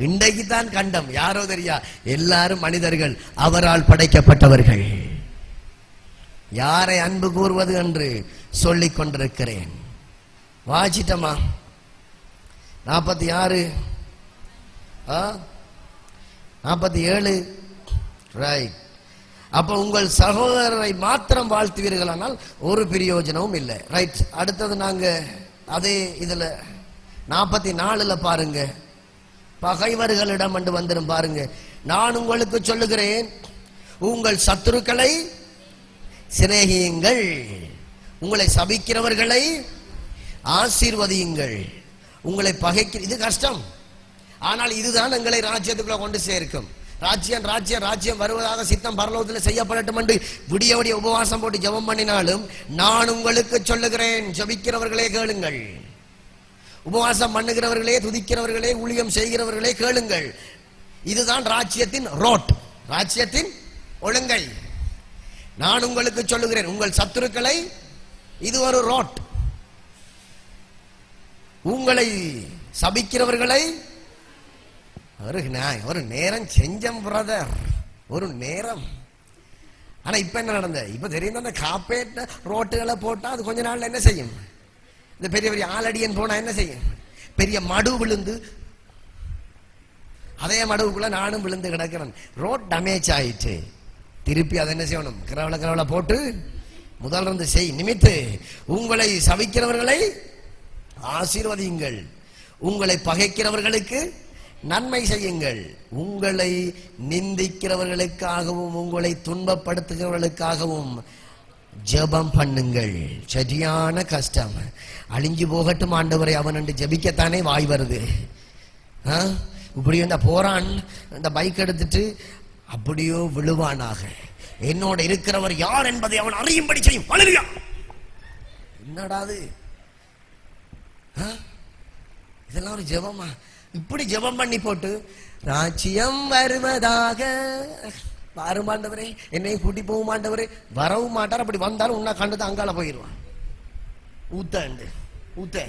இன்றைக்கு தான் கண்டம். யாரோ தெரியா, எல்லாரும் மனிதர்கள், அவரால் படைக்கப்பட்டவர்கள். யாரை அன்பு கூறுவது என்று சொல்லிக் கொண்டிருக்கிறேன். வாசிட்டமா 46 47 ரைட். அப்ப உங்கள் சகோதரரை மாத்திரம் வாழ்த்துவீர்களானால் ஒரு பிரயோஜனமும் இல்லை. ரைட். அடுத்தது நாங்க அதே இதுல 44 பாருங்க, பகைவர்களிடம் என்று வந்துடும் பாருங்க. நான் உங்களுக்கு சொல்லுகிறேன், உங்கள் சத்துருக்களை சிநேகியுங்கள், உங்களை சபிக்கிறவர்களை ஆசீர்வதியுங்கள், உங்களை பகைக்க. இது கஷ்டம், ஆனால் இதுதான் எங்களை ராஜ்யத்துக்குள்ள கொண்டு சேர்க்கும். ராஜ்யம் ராஜ்யம் ராஜ்யம் வருவதாக சித்தம் பரலோகத்தில் செய்யப்படட்டும் என்று விடிய விடிய உபவாசம் போட்டு ஜெபம் பண்ணினாலும் நான் உங்களுக்கு சொல்லுகிறேன், ஜெபிக்கிறவர்களே கேளுங்கள், உபவாசம் பண்ணுகிறவர்களே, துதிக்கிறவர்களே, ஊழியம் செய்கிறவர்களே கேளுங்கள். இதுதான் ராஜ்யத்தின் ரோட், ராஜ்யத்தின் ஒழுங்கை. நான் உங்களுக்கு சொல்லுகிறேன், உங்கள் சத்துருக்களை, இது ஒரு ரோட். உங்களை சபிக்கிறவர்களை ஒரு நேரம் செஞ்சம் பிரதர், ஒரு நேரம். ஆனா இப்ப என்ன நடந்த, இப்ப தெரியும், அந்த காப்பேட் ரோட்டுகளை போட்டா அது கொஞ்ச நாள்ல என்ன செய்யும், இந்த பெரிய பெரிய ஆலடியன் போனா என்ன செய்யும், பெரிய மடு விழுந்து, அதே மடுவுக்குள்ள நானும் விழுந்து கிடக்கிறேன். ரோட் டேமேஜ் ஆயிடுச்சு, திருப்பி அதை என்ன செய்யணும், கிரவல போட்டு முதல் இருந்து செய். நிமித்து உங்களை சபிக்கிறவர்களை ஆசீர்வதியுங்கள், உங்களை பகைக்கிறவர்களுக்கு நன்மை செய்யுங்கள், உங்களை நிந்திக்கிறவர்களுக்காகவும் உங்களை துன்பப்படுத்துகிறவர்களுக்காகவும் ஜெபம் பண்ணுங்கள். சரியான கஷ்டம். அழிஞ்சு போகட்டும் ஆண்டவரை அவன் என்று ஜெபிக்கத்தானே வாய் வருது. இப்படி இந்த போறான், இந்த பைக் எடுத்துட்டு அப்படியோ விழுவானாக, என்னோட இருக்கிறவர் யார் என்பதை அவன் அறியும்படி செய்யும். ஹல்லேலூயா. என்னடாது இதெல்லாம் ஒரு ஜெபமா? இப்படி ஜெபம் பண்ணி போட்டு ராஜ்யம் வருவதாக, வருமாண்டவரே என்னையும் கூட்டி போக மாட்டவரே, வரவும் மாட்டார். அப்படி வந்தாலும் உன்ன கண்டுதான் அங்கால போயிடுவான். ஊத்த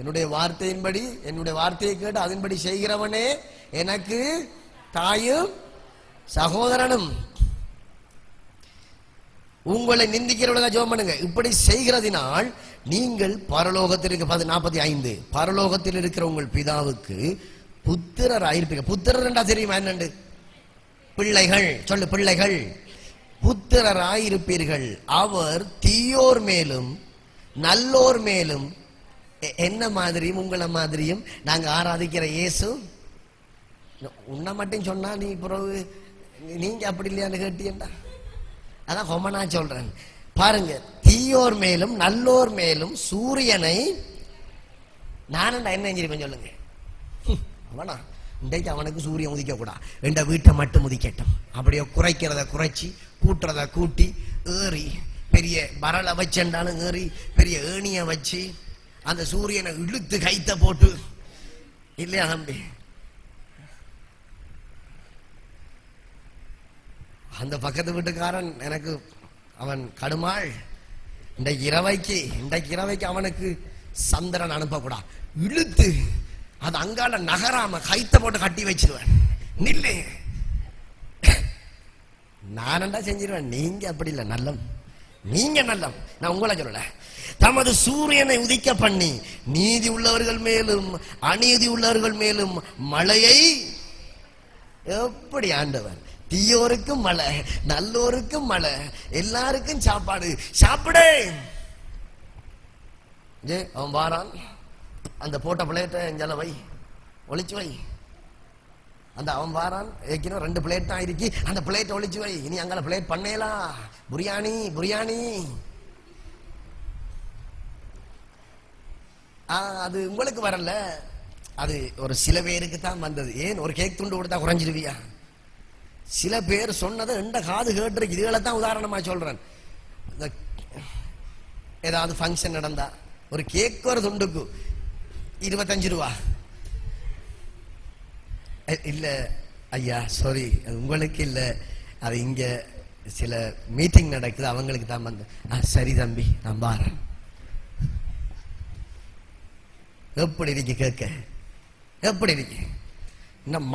என்னுடைய வார்த்தையின்படி, என்னுடைய வார்த்தையை கேட்டு அதன்படி செய்கிறவனே எனக்கு தாயும் சகோதரனும். உங்களை நிந்திக்கிறவங்க ஜெபம் பண்ணுங்க. இப்படி செய்கிறதினால் நீங்கள் பரலோகத்தில் 45 பரலோகத்தில் இருக்கிற உங்கள் பிதாவுக்கு புத்திரர் ஆயிருப்பீங்க. புத்திரர் என்றா தெரியுமா என்னண்டு? பிள்ளைகள். சொல்லு, பிள்ளைகள். புத்திரர் ஆயிருப்பீர்கள். அவர் தீயோர் மேலும் நல்லோர் மேலும், என்ன மாதிரியும் உங்களை மாதிரியும் நாங்க ஆராதிக்கிற இயேசு. உன்னை மட்டும் சொன்னா நீ பிறகு நீங்க அப்படி இல்லையான்னு கேட்டீங்கடா. அதான் ஹொமனா சொல்றேன் பாருங்க. தீயோர் மேலும் நல்லோர் மேலும் சூரியனை நான் என்ன செஞ்சிருப்பேன் சொல்லுங்க. அவனா இன்றைக்கு அவனுக்கு சூரியன் உதிக்க கூடா, என்ற வீட்டை மட்டும் உதிக்கட்டும். அப்படியே குறைக்கிறத குறைச்சி கூட்டுறத கூட்டி ஏறி பெரிய வரலை வச்சென்றாலும் ஏறி பெரிய ஏணிய வச்சு அந்த சூரியனை இழுத்து கைத்த போட்டு இல்லையா தம்பி? அந்த பக்கத்து வீட்டுக்காரன் எனக்கு அவன் கடுமாள். இன்றைக்கு இரவைக்கு அவனுக்கு சந்திரன் அனுப்பக்கூடா, இழுத்து அது அங்கால நகராம கைத்த போட்டு கட்டி வச்சிருவேன். நில்லு, நானண்டா செஞ்சிருவேன். நீங்க அப்படி இல்லை, நல்லம். நீங்க நல்லம், நான் உங்களை சொல்லல. தமது சூரியனை உதிக்க பண்ணி நீதி உள்ளவர்கள் மேலும் அநீதி உள்ளவர்கள் மேலும் மழையை எப்படி ஆண்டவர். தீயோருக்கும் மழை, நல்லோருக்கும் மழை, எல்லாருக்கும் சாப்பாடு. சாப்பிடு. அவன் வாரான், அந்த போட்ட பிளேட்டை எஞ்சால வை, ஒளிச்சு வை. அந்த அவன் வாரான், ஏற்கனவே 2 பிளேட் தான் இருக்கு, அந்த பிளேட்டை ஒளிச்சு வை, இனி அங்கால பிளேட் பண்ணேலாம், பிரியாணி பிரியாணி. அது உங்களுக்கு வரல, அது ஒரு சில பேருக்கு தான் வந்தது. ஏன் ஒரு கேக் துண்டு கொடுத்தா குறைஞ்சிருவியா? சில பேர் சொன்னதை எந்த காது கேட்டுருக்கு. இதுகளை தான் உதாரணமா சொல்றேன். ஏதாவது ஃபங்க்ஷன் நடந்தா ஒரு கேக் ஒரு துண்டுக்கு 25 ரூபா. இல்ல ஐயா சாரி, அது உங்களுக்கு இல்ல, அது இங்க சில மீட்டிங் நடக்குது, அவங்களுக்கு தான் வந்து. சரி தம்பி, நான் பாறேன். எப்படி இருக்கு கேட்க? எப்படி இருக்கு?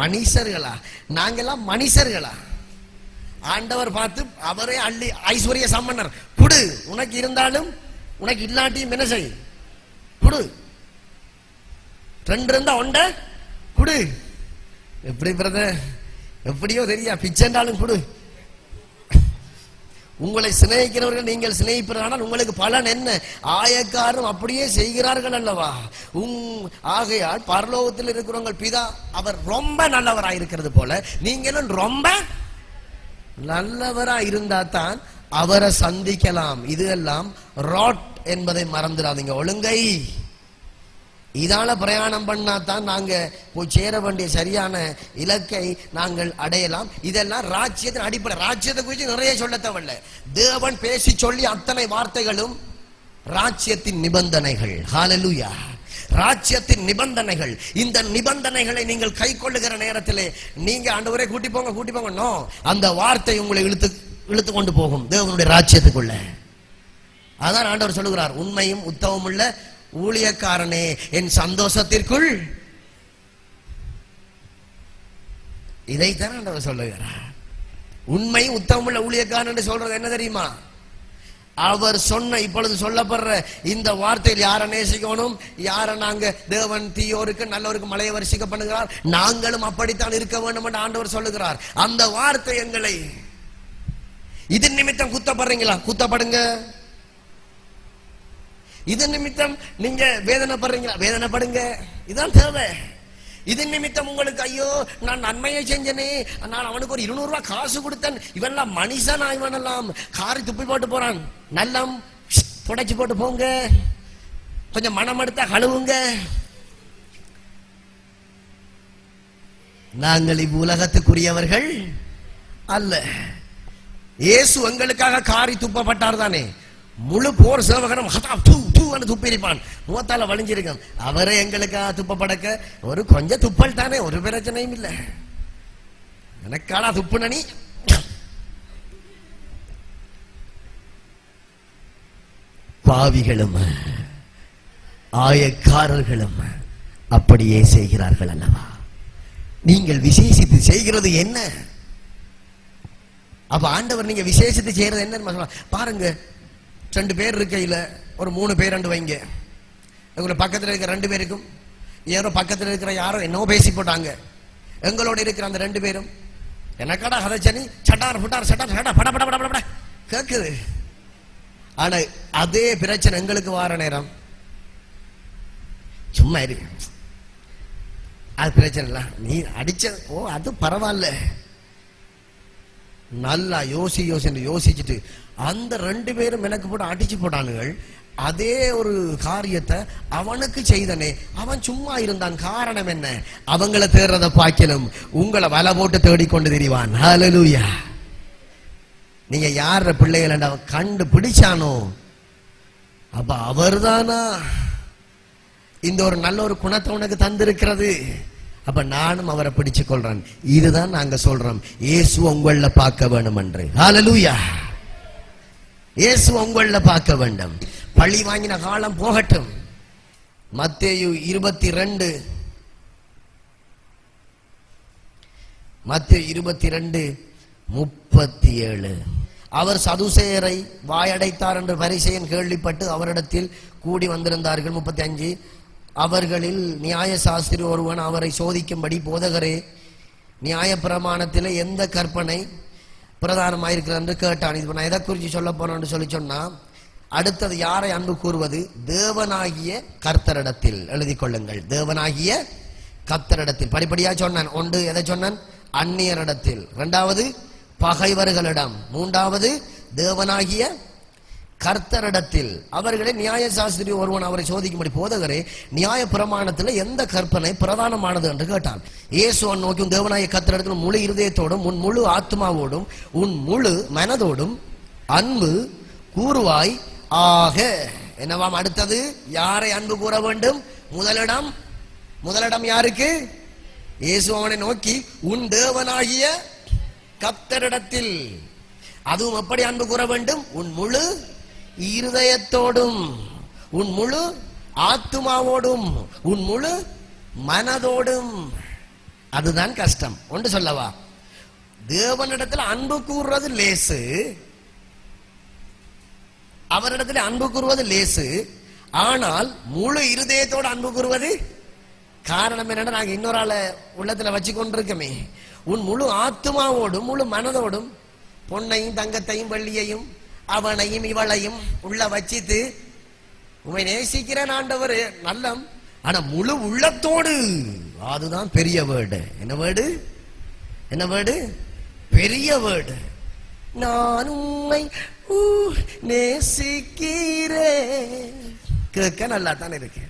மனுஷர்களா? நாங்கெல்லாம் மனுஷர்களா? ஆண்டவர் பார்த்து அவரே அள்ளி ஐஸ்வர்ய சம்பன்னர், குடு, உனக்கு இருந்தாலும் உனக்கு இல்லாட்டியும் என்ன செய், குடு. 2 இருந்தா ஒண்ட குடு. எப்படி பிரதர்? எப்படியோ தெரியா, பிச்சைண்டாலும் குடு. உங்களை சிநேகிக்கிறவர்கள் நீங்கள் சிநேகிப்பதானால் உங்களுக்கு பலன் என்ன? ஆயக்காரும் அப்படியே செய்கிறார்கள் அல்லவா? ஆகையால் பரலோகத்தில் இருக்கிறவங்க பிதா அவர் ரொம்ப நல்லவராயிருக்கிறது போல நீங்களும் ரொம்ப நல்லவரா இருந்தா தான் அவரை சந்திக்கலாம். இதெல்லாம் ராட் என்பதை மறந்துடாதீங்க. ஒழுங்கை இதால பிரயாணம் பண்ணா தான் நாங்க போய் சேர வேண்டிய சரியான இலக்கை நாங்கள் அடையலாம். இதெல்லாம் ராஜ்யத்தின் அடிப்படை. ராஜ்யத்தை குறித்து நிறைய சொல்ல தேவையில்ல. தேவன் பேசி சொல்லி அத்தனை வார்த்தைகளும் ராஜ்யத்தின் நிபந்தனைகள். ஹல்லேலூயா. ராஜ்யத்தின் நிபந்தனைகள். இந்த நிபந்தனைகளை நீங்கள் கை கொள்ளுகிற நேரத்திலே நீங்க ஆண்டவரே கூட்டி போங்க நோ, அந்த வார்த்தை உங்களை இழுத்து கொண்டு போகும் தேவனுடைய ராஜ்யத்துக்குள்ள. அதான் ஆண்டவர் சொல்லுகிறார், உண்மையும் உத்தமம் உள்ள ஊழியக்காரனே என் சந்தோஷத்திற்குள். இதைத்தான் ஆண்டவர் சொல்லுகிறார். உண்மை உத்தமம் உள்ள ஊழியக்காரன் சொல்றது என்ன தெரியுமா? அவர் சொன்ன இப்பொழுது சொல்லப்படுற இந்த வார்த்தையில் யாரை நேசிக்கணும், யாரை நாங்க தேவன் தீயோருக்கு நல்லவருக்கு மலையை வரிசிக்க பண்ணுகிறார், நாங்களும் அப்படித்தான் இருக்க வேண்டும் என்று ஆண்டவர் சொல்லுகிறார். அந்த வார்த்தை எங்களை இது நிமித்தம் குத்தப்படுறீங்களா? குத்தப்படுங்க. இது நிமித்தம் நீங்க வேதனைப்படுறீங்களா? வேதனைப்படுங்க. இதான் தேவை. இது நிமித்தம் உங்களுக்கு ஐயோ நான் நன்மையை செஞ்சனே, நான் அவனுக்கு ஒரு 200 ரூபாய் காசு கொடுத்தேன், இவெல்லாம் மனுஷனா? இவனெல்லாம் காரி துப்பி போட்டு போறான், நல்லம் புடைச்சு போட்டு போங்க, கொஞ்சம் மனம் எடுத்தா கழுவுங்க. நாங்கள் இவ்வுலகத்துக்குரியவர்கள் அல்ல. இயேசு எங்களுக்காக காரி துப்பப்பட்டார் தானே. முழு போர் சேவகனும் துப்பிருப்பான், முகத்தால வலிஞ்சிருக்கான். அவரே எங்களுக்காக துப்பப்படக்க ஒரு கொஞ்சம் துப்பல் தானே, ஒரு பிரச்சனையும் இல்லை. எனக்காடா துப்புனி? பாவிகளும் ஆயக்காரர்களும் அப்படியே செய்கிறார்கள் அல்லவா? நீங்கள் விசேஷித்து செய்கிறது என்ன? அப்ப ஆண்டவர் நீங்க விசேஷித்து செய்யறது என்ன பாருங்க. 2 பேர் இருக்கையில ஒரு 3 பேர் வைங்க. எங்களை பக்கத்தில் இருக்கிற 2 பேருக்கும் யாரோ பக்கத்தில் இருக்கிற யாரோ என்னவோ பேசி போட்டாங்க. எங்களோட இருக்கிற அந்த 2 பேரும் எனக்கடா ஹதச்சனி சட்டார் புட்டார் சட்டார் சட்டா பட பட பட பட கேக்குது. ஆனா அதே பிரச்சனை எங்களுக்கு வார நேரம் சும்மா இருக்கு, அது பிரச்சனை இல்ல, நீ அடிச்ச ஓ அது பரவாயில்ல. நல்லா யோசிச்சுட்டு அந்த 2 பேரும் எனக்கு போட்டு அடிச்சு போட்டானுங்கள். அதே ஒரு காரியத்தை அவனுக்கு செய்தனே, அவன் சும்மா இருந்தான். காரணம் என்ன? அவங்களை தேடுறத பாக்கிலும் உங்களை வலை போட்டு தேடிக்கொண்டு திரிவான். ஹல்லேலூயா. நீங்க யார பிள்ளைகள் அவன் கண்டு பிடிச்சானோ அப்ப அவர் தானா இந்த ஒரு நல்ல ஒரு குணத்தை உனக்கு தந்திருக்கிறது. அப்ப நானும் அவரை பிடிச்சு கொள்றேன். இதுதான் நாங்க சொல்றோம், இயேசு உங்கள பார்க்க வேண்டும் என்று. ஹல்லேலூயா. இயேசு உங்கள பார்க்க வேண்டும். பழி வாங்கின காலம் போகட்டும். மத்தேயு 22:37. அவர் சதுசேயரை வாயடைத்தார் என்று பரிசேயன் கேள்விப்பட்டு அவரிடத்தில் கூடி வந்திருந்தார்கள். 35. அவர்களில் நியாய சாஸ்திரி ஒருவன் அவரை சோதிக்கும்படி, போதகரே, நியாய பிரமாணத்தில் எந்த கற்பனை பிரதானமாயிருக்கிறது என்று கேட்டான். இது நான் எதை குறித்து சொல்ல போறேன்னு சொன்னா, அடுத்தது யாரை அன்பு கூறுவது? தேவனாகிய கர்த்தரிடத்தில். எழுதிக் கொள்ளுங்கள், தேவனாகிய கர்த்தரிடத்தில். படிப்படியா சொன்னான். ஒன்று எதை சொன்னான்? அந்நியரிடத்தில். இரண்டாவது பகைவர்களிடம். மூன்றாவது தேவனாகிய கர்த்தரிடத்தில். அவர்களை நியாய சாஸ்திரி ஒருவன் அவரை சோதிக்கும்படி, போதகரே, நியாய பிரமாணத்தில் எந்த கற்பனை பிரதானமானது என்று கேட்டான். இயேசுவன் நோக்கி, தேவனாகிய கர்த்தரிடத்தில் முழு இருதயத்தோடும் உன் முழு ஆத்மாவோடும் உன் முழு மனதோடும் அன்பு கூறுவாய் ஆக. என்னவாம்? அடுத்தது யாரை அன்பு கூற வேண்டும்? முதலிடம் யாருக்கு? இயேசு அவனை நோக்கி, உன் தேவனாகிய கர்த்தரிடத்தில். அதுவும் எப்படி அன்பு கூற வேண்டும்? உன் முழு இருதயத்தோடும் உன் முழு ஆத்துமாவோடும் உன் முழு மனதோடும். அதுதான் கஷ்டம். ஒன்று சொல்லவா, தேவனிடத்தில் அன்பு கூறுறது லேசு, அவரிடத்தில் அன்பு கூறுவது லேசு. ஆனால் முழு இருதயத்தோடு அன்பு கூறுவது, காரணம் என்னன்னா, நாங்க இன்னொரு ஆளை உள்ளத்துல வச்சு கொண்டிருக்கோமே. உன் முழு ஆத்துமாவோடும் முழு மனதோடும் பொன்னையும் தங்கத்தையும் வெள்ளியையும் அவனையும் இவளையும் உள்ள வச்சித்து உமை நேசிக்கிறேன் ஆண்டவர் நல்லம், ஆனா முழு உள்ளத்தோடு. அதுதான் பெரிய வேர்டு. என்ன வேர்டு? என்ன வேர்டு? பெரிய வேர்டு. நான் உம்மை நேசிக்கிறேன். கேட்க நல்லா தானே இருக்கு.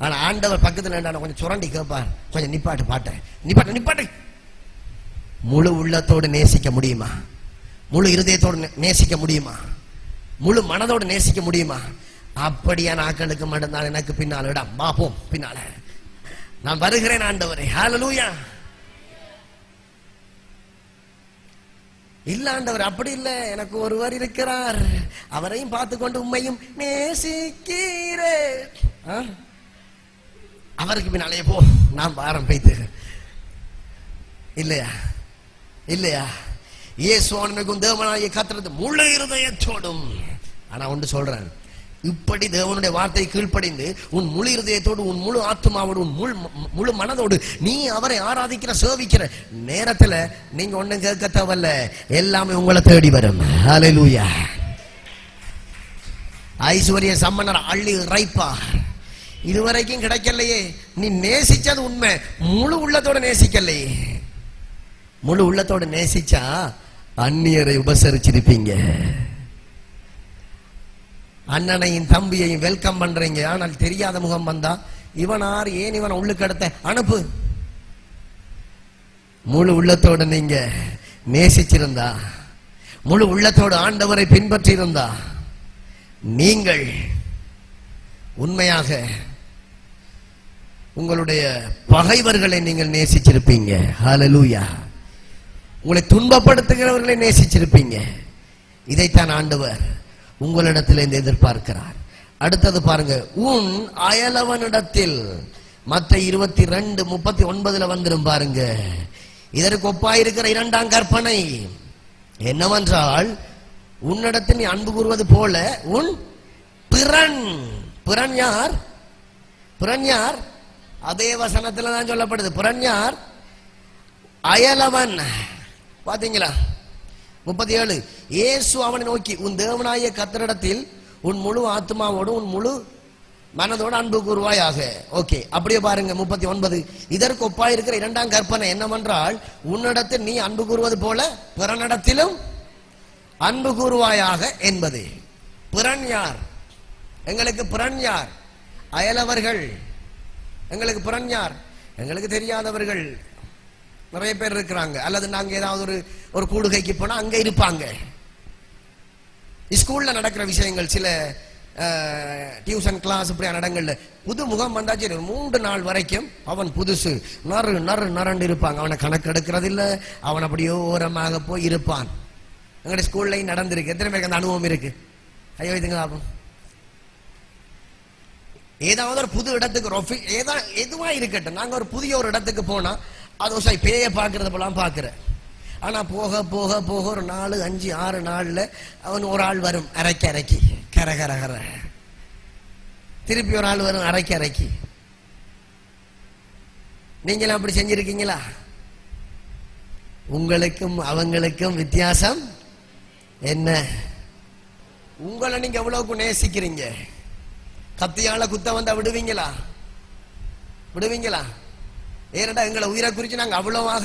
ஆனா ஆண்டவர் பக்கத்துல கொஞ்சம் சுரண்டி கேட்பார், கொஞ்சம் நிப்பாட்டு பாட்ட, நிப்பாட்டு. முழு உள்ளத்தோடு நேசிக்க முடியுமா? முழு இருதயத்தோடு நேசிக்க முடியுமா? முழு மனதோடு நேசிக்க முடியுமா? அப்படியான ஆக்களுக்கு மட்டும்தான் எனக்கு பின்னால் இடம். பாப்போம் பின்னால. நான் வருகிறேன் ஆண்டவரே. ஹல்லேலூயா. இல்ல ஆண்டவர் அப்படி இல்ல, எனக்கு ஒருவர் இருக்கிறார், அவரையும் பார்த்து கொண்டு உம்மையும் நேசிக்கிறேன். அவருக்கு பின்னாலே போ, நான் பாரம் பைத்து. இல்லையா? இல்லையா? இயேசுவானுக்கும் தேவனாகிய கர்த்தரிடத்தில் முழு இருதயத்தோடும். ஆனா ஒன்று சொல்றேன், இப்படி தேவனுடைய வார்த்தை கீழ்ப்படிந்து உன் முழு இருதயத்தோடு உன் முழு ஆத்மாவோடு உன் முழு மனதோடு நீ அவரை ஆராதிக்கிற சேவிக்கிற நேரத்துல நீங்க ஒண்ணும் கேட்க தேவையில்ல, எல்லாமே உங்களை தேடி வரும். ஹல்லேலூயா. ஐஸ்வர்ய சம்மனர் அள்ளி இறைப்பா, இதுவரைக்கும் கிடைக்கலையே. நீ நேசிச்சது உண்மை, முழு உள்ளத்தோட நேசிக்கலையே. முழு உள்ளத்தோட நேசிச்சா அந்நியரை உபசரிச்சிருப்பீங்க, அண்ணனையும் தம்பியையும் வெல்கம் பண்றீங்க. ஆனால் தெரியாத முகம் வந்தா இவன் ஆறு, ஏன் இவன் உள்ளுக்கு எடுத்த அனுப்பு. முழு உள்ளத்தோடு நீங்க நேசிச்சிருந்தா, முழு உள்ளத்தோடு ஆண்டவரை பின்பற்றி இருந்தா, நீங்கள் உண்மையாக உங்களுடைய பகைவர்களை நீங்கள் நேசிச்சிருப்பீங்க. ஹல்லேலூயா. உங்களை துன்பப்படுத்துகிறவர்களை நேசிச்சிருப்பீங்க. இதைத்தான் ஆண்டவர் உங்களிடத்தில் எதிர்பார்க்கிறார். அடுத்தது பாருங்க, உன் அயலவனிடத்தில். மத்த 22:39 வந்துடும் பாருங்க. இதற்கு ஒப்பாயிருக்கிற இரண்டாம் கற்பனை என்னவென்றால், உன்னிடத்தில் நீ அன்பு கூறுவது போல உன் பிறன். பிறன் யார்? பிறன் யார்? அதே வசனத்துல தான் சொல்லப்படுது. பிறன் யார்? அயலவன். பாத்தீங்களா? 37. இயேசு அவனை நோக்கி, உன் தேவனாகிய கர்த்தரிடத்தில் உன் முழு ஆத்மாவோடு உன் முழு மனதோடு அன்பு கூறுவாயாக. ஓகே, அப்படியே பாருங்க 39. இதற்கு ஒப்பாயிருக்கிற இரண்டாம் கற்பனை என்னவென்றால், உன்னிடத்தில் நீ அன்பு கூறுவது போல பிறனிடத்திலும் அன்பு கூறுவாயாக என்பது. பிறன் யார்? எங்களுக்கு பிறன் யார்? அயலவர்கள். எங்களுக்கு பிறன் யார்? எங்களுக்கு தெரியாதவர்கள் நிறைய பேர் இருக்கிறாங்க. அல்லது நாங்க ஏதாவது ஒரு கூடுகைக்கு போனா அங்க இருப்பாங்க. ஸ்கூல்ல நடக்கிற விஷயங்கள், சில டியூஷன் கிளாஸ் இப்படியா நடங்கள்ல புது முகம் வந்தாச்சு 3 நாள் வரைக்கும் அவன் புதுசு நரண்டு இருப்பாங்க. அவனை கணக்கெடுக்கிறது இல்ல, அவன் அப்படியோ ஓரமாக போய் இருப்பான். எங்களுடைய ஸ்கூல்லையும் நடந்திருக்கு. எத்தனை பேருக்கு அந்த அனுபவம் இருக்கு? ஐயோ இதுங்க ஆகும். ஏதாவது ஒரு புது இடத்துக்கு எதுவா இருக்கட்டும், நாங்க ஒரு புதிய ஒரு இடத்துக்கு போனா அது பேய பாக்குறது போலாம் பாக்குறேன். ஆனா போக போக போக ஒரு 4, 5, 6 நாள்ல அவன் ஒரு ஆள் வரும் அரைக்கி கர திருப்பி ஒரு ஆள் வரும் அரைக்கி. நீங்களும் அப்படி செஞ்சிருக்கீங்களா? உங்களுக்கும் அவங்களுக்கும் வித்தியாசம் என்ன? உங்களை நீங்க எவ்வளவுக்கு நேசிக்கிறீங்க? கத்தியால குத்த வந்தா விடுவீங்களா? விடுவீங்களா? ஏனடா எங்களை உயிரை குறித்து நாங்க அவ்வளவாக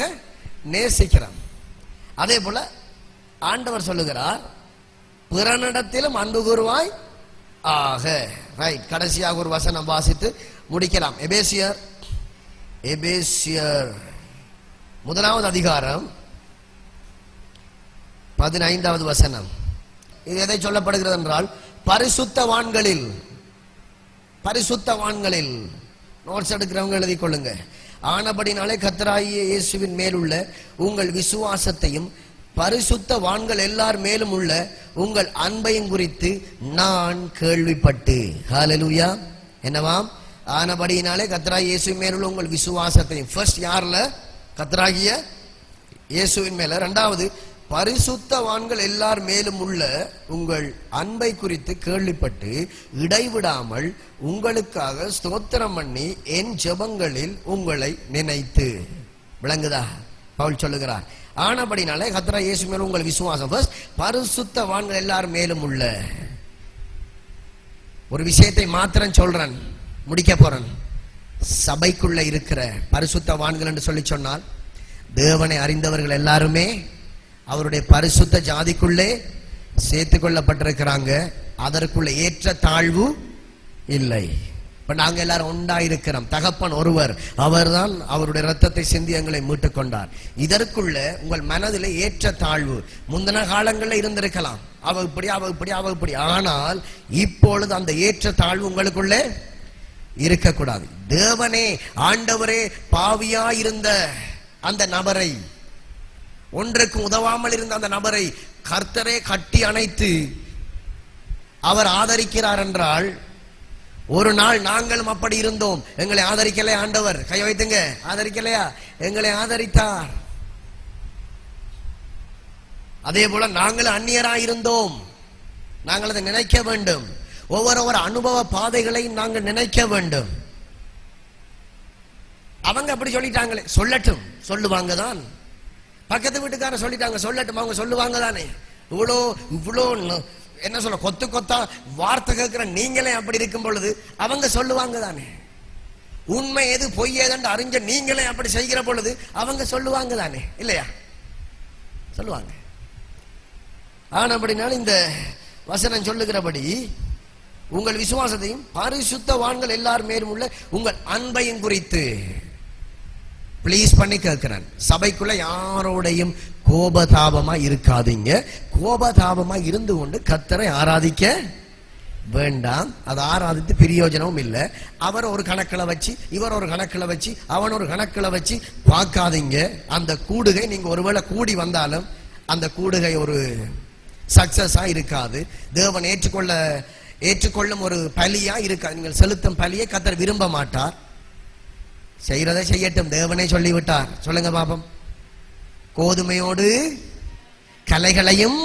நேசிக்கிறோம். அதே போல ஆண்டவர் சொல்லுகிறார், பிறனிடத்திலும் அன்பு கூறுவாய் ஆக. ரைட், கடைசியாக ஒரு வசனம் வாசித்து முடிக்கலாம். எபேசியர் 1 அதிகாரம் 15வது வசனம். இது எதை சொல்லப்படுகிறது என்றால், பரிசுத்தவான்களில் நோட்ஸ் எடுக்கிறவங்க எழுதி கொள்ளுங்க. ஆனபடினாலே கர்த்தராகிய இயேசுவின் மேலுள்ள உங்கள் விசுவாசத்தையும் பரிசுத்தவான்கள் எல்லார் மேலும் உள்ள உங்கள் அன்பையும் குறித்து நான் கேள்விப்பட்டு. ஹல்லேலூயா. என்னவாம்? ஆனபடினாலே கர்த்தராகிய இயேசுவின் மேலுள்ள உங்கள் விசுவாசத்தையும், ஃபர்ஸ்ட் யார்ல? கர்த்தராகிய இயேசுவின் மேல. இரண்டாவது, பரிசுத்தவான்கள் எல்லார் மேலும் உள்ள உங்கள் அன்பை குறித்து கேள்விப்பட்டு இடைவிடாமல் உங்களுக்காக ஸ்தோத்திரம் பண்ணி என் ஜெபங்களில் உங்களை நினைத்து. விளங்குதா? பவுல் சொல்லுகிறார், ஆனபடினாலே கர்த்தராகிய இயேசு மேல் உங்கள் விசுவாசம். ஃபர்ஸ்ட், பரிசுத்தவான்கள் எல்லார் மேலும் உள்ள. ஒரு விஷயத்தை மாத்திரம் சொல்றேன், முடிக்க போறேன். சபைக்குள்ள இருக்கிற பரிசுத்தவான்கள் என்று சொல்லி சொன்னால், தேவனை அறிந்தவர்கள் எல்லாருமே அவருடைய பரிசுத்த ஜாதிக்குள்ளே சேர்த்து கொள்ளப்பட்டிருக்கிறாங்க. அதற்குள்ள ஏற்ற தாழ்வு இல்லை. இப்ப நாங்க எல்லாரும் உண்டாயிருக்கிறோம். தகப்பன் ஒருவர், அவர்தான் அவருடைய ரத்தத்தை சிந்தி எங்களை மீட்டுக் கொண்டார். இதற்குள்ள உங்கள் மனதில் ஏற்ற தாழ்வு முந்தின காலங்களில் இருந்திருக்கலாம். அவ இப்படி, அவ இப்படி, அவ இப்படி. ஆனால் இப்பொழுது அந்த ஏற்ற தாழ்வு உங்களுக்குள்ளே இருக்கக்கூடாது. தேவனே, ஆண்டவரே பாவியா இருந்த அந்த நபரை, ஒன்றுக்கு உதவாமல் இருந்த அந்த நபரை கர்த்தரே கட்டி அணைத்து அவர் ஆதரிக்கிறார் என்றால், ஒரு நாள் நாங்களும் அப்படி இருந்தோம். எங்களை ஆதரிக்கலையா ஆண்டவர்? கை வைத்துங்க. ஆதரிக்கலையா? எங்களை ஆதரித்தார். அதே போல நாங்கள் அந்நியராய் இருந்தோம். நாங்கள் அதை நினைக்க வேண்டும். ஒவ்வொரு அனுபவ பாதைகளையும் நாங்கள் நினைக்க வேண்டும். அவங்க அப்படி சொல்லிட்டாங்களே, சொல்லட்டும், சொல்லுவாங்க தான். பக்கத்து வீட்டுக்காரன் சொல்லிட்டாங்க, சொல்லட்டும், அவங்க சொல்லுவாங்க தானே. இவ்வளோ என்ன சொல்ல, கொத்து கொத்தா வார்த்தை கேட்கிற நீங்களே அப்படி இருக்கும் பொழுது அவங்க சொல்லுவாங்க தானே. உண்மை எது பொய் ஏதென்று அறிஞ்ச நீங்களே அப்படி செய்கிற பொழுது அவங்க சொல்லுவாங்க தானே, இல்லையா? சொல்லுவாங்க. ஆனபடினால இந்த வசனம் சொல்லுகிறபடி உங்கள் விசுவாசத்தையும் பரிசுத்தவான்கள் எல்லார் மேலும் உள்ள உங்கள் அன்பையும் குறித்து பிளீஸ் பண்ணி கேட்கிறேன். சபைக்குள்ள யாரோடையும் கோபதாபமா இருக்காதீங்க. கோபதாபமா இருந்து கொண்டு கர்த்தரை ஆராதிக்க வேண்டாம். அதை ஆராதித்து பிரயோஜனமும் இல்லை. அவர் ஒரு கணக்கில் வச்சு, இவர் ஒரு கணக்கில் வச்சு, அவன் ஒரு கணக்கில் வச்சு பார்க்காதீங்க. அந்த கூடுகை நீங்க ஒருவேளை கூடி வந்தாலும் அந்த கூடுகை ஒரு சக்சஸா இருக்காது. தேவன் ஏற்றுக்கொள்ளும் ஒரு பலியா இருக்காது. நீங்கள் செலுத்தும் பலியை கர்த்தர் விரும்ப மாட்டார். செய்யறதை செய்யட்டும், தேவனே சொல்லிவிட்டார். சொல்லுங்க பாப்போம். கோதுமையோடு கலைகளையும்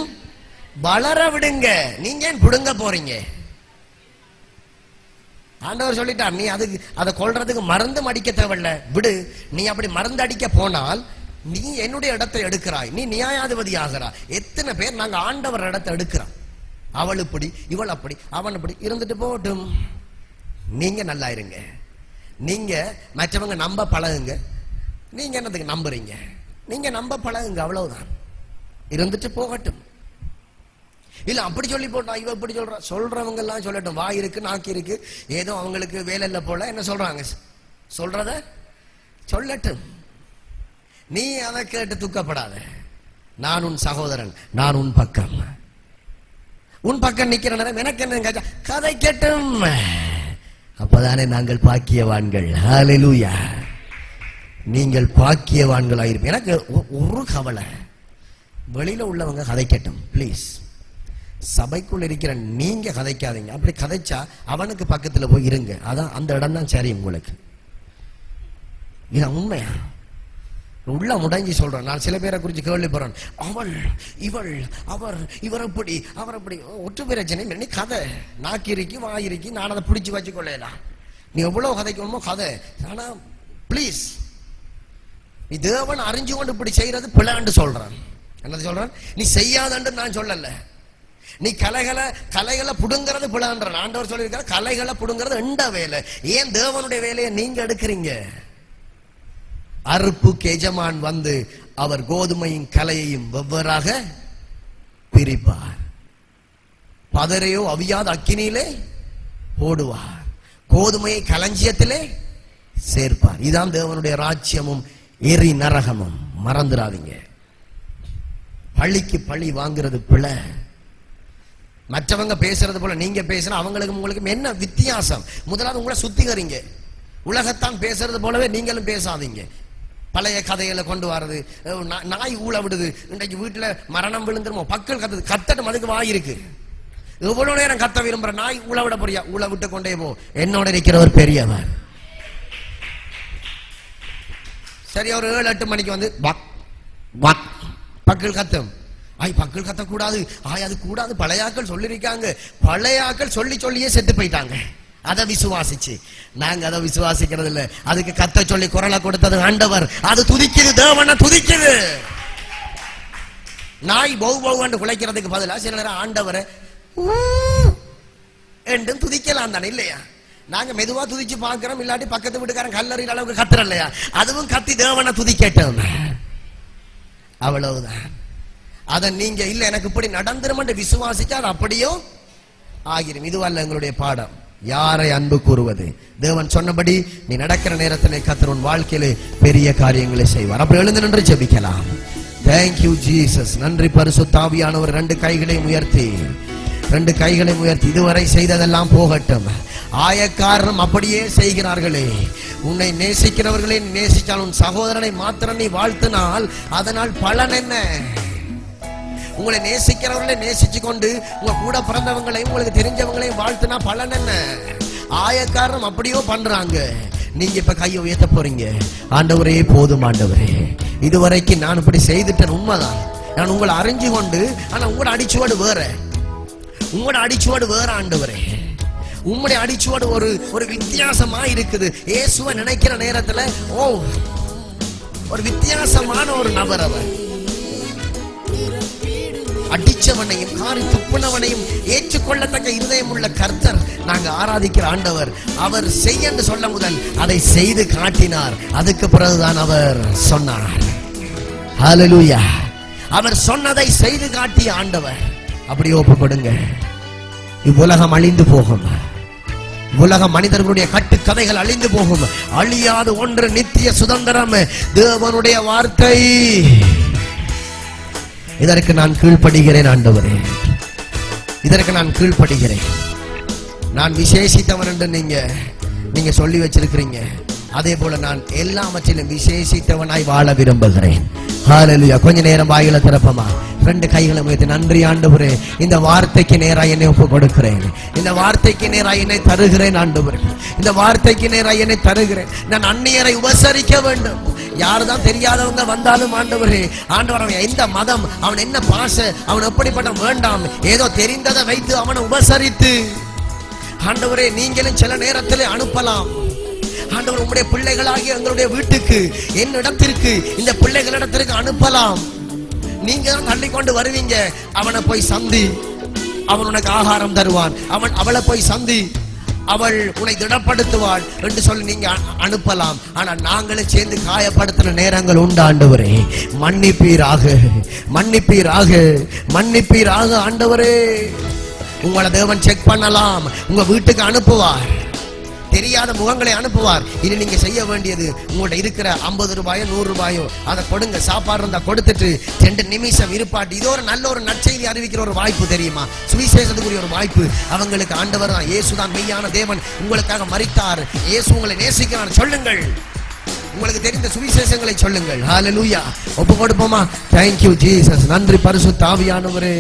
வளர விடுங்க. நீங்க ஏன் புடுங்க போறீங்க? ஆண்டவர் சொல்லிட்டார், நீ அதை கொல்றதுக்கு மருந்து அடிக்க தேவையில்ல, விடு. நீ அப்படி மருந்து அடிக்க போனால் நீ என்னுடைய இடத்தை எடுக்கிறாய், நீ நியாயாதிபதி ஆகிறாய். எத்தனை பேர் நாங்க ஆண்டவர் இடத்தை எடுக்கிறோம். அவள் இப்படி, இவள் அப்படி, அவன் இப்படி இருந்துட்டு போகட்டும். நீங்க நல்லா இருங்க. நீங்க மற்றவங்க நம்ப பழகுங்க. நீங்க என்னதுக்கு நம்புறீங்க? நீங்க நம்ப பழகுங்க, அவ்வளவுதான். இருந்துட்டு போகட்டும். இல்ல அப்படி சொல்லி போட்டா இவ இப்படி சொல்றவங்க எல்லாம் சொல்லட்டும். வாய் இருக்கு, நாக்கி இருக்கு, ஏதோ அவங்களுக்கு வேலை இல்லை போல. என்ன சொல்றாங்க? சொல்றத சொல்லட்டும். நீ அதை கேட்டு துக்கப்படாத. நான் உன் சகோதரன், நான் உன் பக்கம் நிக்கிற நேரம் எனக்கு என்ன கதை கேட்டும். அப்பதானே நாங்கள் பாக்கியவான்கள். ஹல்லேலூயா. நீங்கள் பாக்கியவான்களாயிருப்பீங்க. எனக்கு ஒரு கவலை, வெளியில உள்ளவங்க கதைக்கட்டும் ப்ளீஸ். சபைக்குள்ள இருக்கிற நீங்க கதைக்காதீங்க. அப்படி கதைச்சா அவனுக்கு பக்கத்துல போய் இருங்க. அதான் அந்த இடம் தான் சரி உங்களுக்கு. இது உண்மையா? உள்ள முடங்கி சொல்றேன். நான் சில பேரை குறித்து கேள்விப்படுறேன். அவள், இவள், அவர், இவர் அப்படி, அவர் அப்படி. ஒற்று பிரச்சனை. நீ கதை நாக்கிரிக்கி வாயிரிக்கி நான் அதை பிடிச்சி வச்சு கொள்ளலாம். நீ எவ்வளவு கதைக்கணுமோ கதை. ஆனா பிளீஸ், நீ தேவன் அறிஞ்சு கொண்டு இப்படி செய்யறது பிள்ளைன்னு சொல்றான். என்னது சொல்றான்? நீ செய்யாதன்னு நான் சொல்லல. நீ கலைகளை புடுங்கிறது பிளான்ற ஆண்டவர் சொல்லியிருக்காரு. கலைகளை புடுங்கிறது எந்த வேலை? ஏன் தேவனுடைய வேலையை நீங்க எடுக்கிறீங்க? அறுப்புக்கு எஜமான் வந்து அவர் கோதுமையும் கலையையும் வெவ்வேறாக பிரிப்பார். பதரையோ அவியாத அக்கினியிலே போடுவார், கோதுமையை களஞ்சியத்திலே சேர்ப்பார். இதான் தேவனுடைய ராஜ்யமும் எரி நரகமும். மறந்துடாதீங்க. பழிக்கு பழி வாங்குறது பிள்ளை. மற்றவங்க பேசுறது போல நீங்க பேசுற அவங்களுக்கு உங்களுக்கு என்ன வித்தியாசம்? முதலாவது உங்களை சுத்திகரிங்க. உலகத்தான் பேசுறது போலவே நீங்களும் பேசாதீங்க. பழைய கதைகளை கொண்டு வர்றது, நாய் ஊழ விடுது, இன்றைக்கு வீட்டுல மரணம் விழுந்துருமோ, பக்கல் கத்துது, கத்தட்டும், அதுக்கு வாய் இருக்கு. எவ்வளவு நேரம் கத்த விரும்புற? நாய் ஊழ விட போறியா? ஊழ விட்டு கொண்டே போ. என்னோட இருக்கிறவர் பெரியவர். சரி, ஒரு 7-8 மணிக்கு வந்து பக்கல் கத்தும். பக்கல் கத்தக்கூடாது, அது கூடாது. பழையாக்கள் சொல்லிருக்காங்க. பழையாக்கள் சொல்லியே செத்து போயிட்டாங்க. அதை விசுவாசிச்சு நாங்க அதை விசுவாசிக்கிறது இல்ல. அதுக்கு கத்த சொல்லி குரலை கொடுத்தது ஆண்டவர். அது துதிக்குது, தேவனை துதிக்குது. நாய் பௌ குலைக்கிறதுக்கு பதிலா சில நேரம் ஆண்டவரை என்றும் துதிக்கலாம் தானே, இல்லையா? நாங்க மெதுவா துதிச்சு பாக்குறோம். இல்லாட்டி பக்கத்து வீட்டுக்காரன் கல்லறிற அளவுக்கு கத்துற இல்லையா? அதுவும் கத்தி தேவனை துதிக்கட்டும், அவ்வளவுதான். அதை நீங்க இல்ல எனக்கு இப்படி நடந்துரும் என்று விசுவாசிச்சா அது அப்படியோ ஆகிரும். இதுவல்ல எங்களுடைய பாடம். யாரை அன்பு கூறுவது? தேவன் சொன்னபடி நீ நடக்கிற நேரத்தில் கர்த்தர் உன் வாழ்க்கையிலே பெரிய காரியங்களை செய்வார். அப்படி எழுந்து நின்று ஜெபிக்கலாம். Thank you Jesus. நன்றி பரிசுத்த ஆவியானவர். 2 கைகளையும் உயர்த்தி இதுவரை செய்ததெல்லாம் போகட்டும். ஆயக்காரரும் அப்படியே செய்கிறார்களே. உன்னை நேசிக்கிறவர்களே நேசித்தால், உன் சகோதரனை மாத்திரம் நீ வாழ்த்தினால் அதனால் பலன் என்ன? உங்களை நேசிக்கிறவர்களே நேசிச்சு கொண்டு உங்க கூட பிறந்தவங்களையும் உங்களுக்கு தெரிஞ்சவங்களையும் வாழ்த்துனா பலன் என்ன? ஆயக்காரரும் அப்படியோ பண்றாங்க. நீங்க இப்ப கையை உயர்த்த போறீங்க. ஆண்டவரே போதும் ஆண்டவரே, இதுவரைக்கும் நான் இப்படி செய்துட்டேன், உண்மைதான். நான் உங்களை அறிஞ்சு கொண்டு, ஆனா உங்களோட அடிச்சுவாடு வேற ஆண்டவரே. உம்முடைய அடிச்சுவாடு ஒரு வித்தியாசமா இருக்குது. இயேசுவை நினைக்கிற நேரத்துல ஒரு வித்தியாசமான ஒரு நபர். அவர் அடிச்சவனையும் காரி துப்புனவனையும் ஏற்றுக்கொள்ளத்தக்க இருதயம் உள்ள கர்த்தர் நாங்க ஆராதிக்கிற ஆண்டவர். அவர் செய்ய என்று சொல்ல முதல் அதை செய்து காட்டினார். அதுக்கு பிறகுதான் அவர் சொன்னார். ஹல்லேலூயா. அவர் சொன்னதை செய்து காட்டிய ஆண்டவர். அப்படியே ஒப்பு கொடுங்க. இவ்வுலகம் அழிந்து போகும். உலக மனிதர்களுடைய கட்டுக்கதைகள் அழிந்து போகும். அழியாது ஒன்று நித்திய சுதந்திரம், தேவனுடைய வார்த்தை. இதற்கு நான் கீழ்ப்படுகிறேன் ஆண்டவரே, இதற்கு நான் கீழ்ப்படுகிறேன். நான் விசேஷித்தவன் என்று நீங்க சொல்லி வச்சிருக்கிறீங்க. அதே போல நான் எல்லாவற்றிலும் விசேஷித்தவனாய் வாழ விரும்புகிறேன். ஹல்லேலூயா. கொஞ்ச நேரம் வாயில திறப்பமா. 2 கைகளை உயர்த்தி நன்றி ஆண்டவரே, இந்த வார்த்தைக்கு நேராக என்னை ஒப்பு கொடுக்கிறேன். இந்த வார்த்தைக்கு நேராக என்னை தருகிறேன் ஆண்டவரே. இந்த வார்த்தைக்கு நேராக என்னை தருகிறேன். நான் அந்நியரை உபசரிக்க வேண்டும். யாருதான் தெரியாதவங்க வந்தாலும் ஆண்டவரே, ஆண்டவர் அவன் எந்த மதம், அவன் என்ன பாஷை, அவன் எப்படிப்பட்ட வேண்டாம், ஏதோ தெரிந்ததை வைத்து அவனை உபசரித்து ஆண்டவரே நீங்களும் சில நேரத்தில் அனுப்பலாம். ஆண்டவர் உங்களுடைய பிள்ளைகளாகிய எங்களுடைய வீட்டுக்கு, என்னிடத்திற்கு, இந்த பிள்ளைகளிடத்திற்கு அனுப்பலாம். நீங்க தான் தள்ளிக்கொண்டு வருவீங்க. அவனை போய் சந்தி, அவன் உனக்கு ஆகாரம் தருவான். அவளை போய் சந்தி, அவள் உன்னை திடப்படுத்துவாள் என்று சொல்லி நீங்க அனுப்பலாம். ஆனா நாங்களும் சேர்ந்து காயப்படுத்தின நேரங்கள் உண்டு ஆண்டவரே. மன்னிப்பீராக, மன்னிப்பீராக, மன்னிப்பீராக ஆண்டவரே. உங்களை தேவன் செக் பண்ணலாம். உங்க வீட்டுக்கு அனுப்புவார். தெரியாத முகங்களை அனுப்புவார். இனி நீங்க செய்ய வேண்டியது, உங்கள்ட்ட இருக்கிற 50 ரூபாயோ 100 ரூபாயோ அதை கொடுங்க. சாப்பாடு இருந்தா கொடுத்துட்டு 2 நிமிஷம் இருப்பாட்டு. இது ஒரு நல்ல ஒரு நற்செய்தி அறிவிக்கிற ஒரு வாய்ப்பு தெரியுமா? சுவிசேஷத்துக்குரிய ஒரு வாய்ப்பு. அவங்களுக்கு ஆண்டவர் தான், இயேசுதான் மெய்யான தேவன், உங்களுக்காக மரித்தார், இயேசு உங்களை நேசிக்கிறார் சொல்லுங்கள். உங்களுக்கு தெரிந்த சுவிசேஷங்களை சொல்லுங்கள். ஹல்லேலூயா. ஒப்பு கொடுப்போமா? Thank you Jesus. நன்றி பரிசுத்த ஆவியானவரே.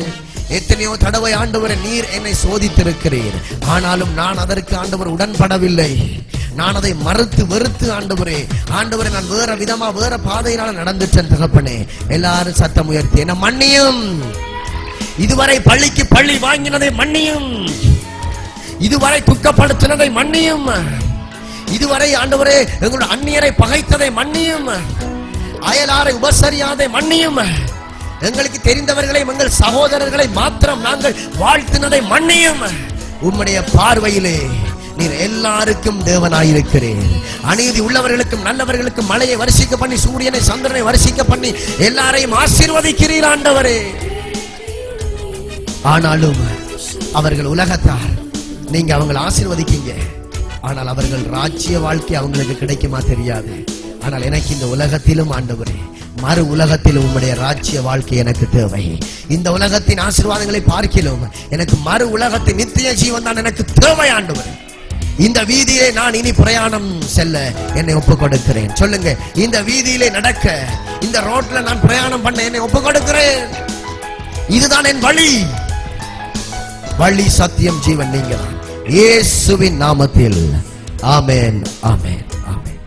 எத்தனையோ தடவை ஆண்டவரே நீர் என்னை சோதித்திருக்கிறீர். ஆனாலும் நான் அதற்கு ஆண்டவர் உடன்படவில்லை. நான் அதை மறுத்து வெறுத்து ஆண்டவரே நான் வேற விதமா வேற பாதையினால நடந்துட்டேன் தகப்பனே. எல்லாரும் சத்தம் உயர்த்தி என்ன மன்னியும். இதுவரை பள்ளிக்கு பள்ளி வாங்கினதை மன்னியும். இதுவரை துக்கப்படுத்தினதை மன்னியும். இதுவரை ஆண்டவரே எங்களுடைய அந்நியரை பகைத்ததை மன்னியும். அயலாரை உபசரியாதை மன்னியும். எங்களுக்கு தெரிந்தவர்களை எங்கள் சகோதரர்களை மாத்திரம் நாங்கள் வாழ்த்தினதை மன்னியும். உம்முடைய பார்வையிலே நீர் எல்லாருக்கும் தேவனாயிருக்கிறேன். அநீதி உள்ளவர்களுக்கும் நல்லவர்களுக்கும் மழையை வருஷிக்க பண்ணி சூரியனை சந்திரனை வருஷிக்க பண்ணி எல்லாரையும் ஆசீர்வதிக்கிறீர் ஆண்டவரே. ஆனாலும் அவர்கள் உலகத்தார், நீங்க அவங்களை ஆசீர்வதிக்கீங்க. ஆனால் அவர்கள் ராஜ்ய வாழ்க்கை அவங்களுக்கு கிடைக்குமா தெரியாது. ஆனால் எனக்கு இந்த உலகத்திலும் ஆண்டவரே, மறு உலகத்திலும் உம்முடைய ராஜ்ய வாழ்க்கை எனக்கு தேவை. இந்த உலகத்தின் ஆசீர்வாதங்களை பார்க்கிலும் எனக்கு மறு உலகத்தின் நித்திய ஜீவன் தான் எனக்கு தேவை ஆண்டவரே. இந்த வீதியிலே நான் இனி பிரயாணம் செல்ல என்னை ஒப்புக் கொடுக்கிறேன். சொல்லுங்க, இந்த வீதியிலே நடக்க, இந்த ரோட்ல நான் பிரயாணம் பண்ண என்னை ஒப்புக் கொடுக்கிறேன். இதுதான் என் வழி. வழி, சத்தியம், ஜீவன் நீங்க தான். இயேசுவின் நாமத்தில் ஆமென், ஆமென், ஆமென்.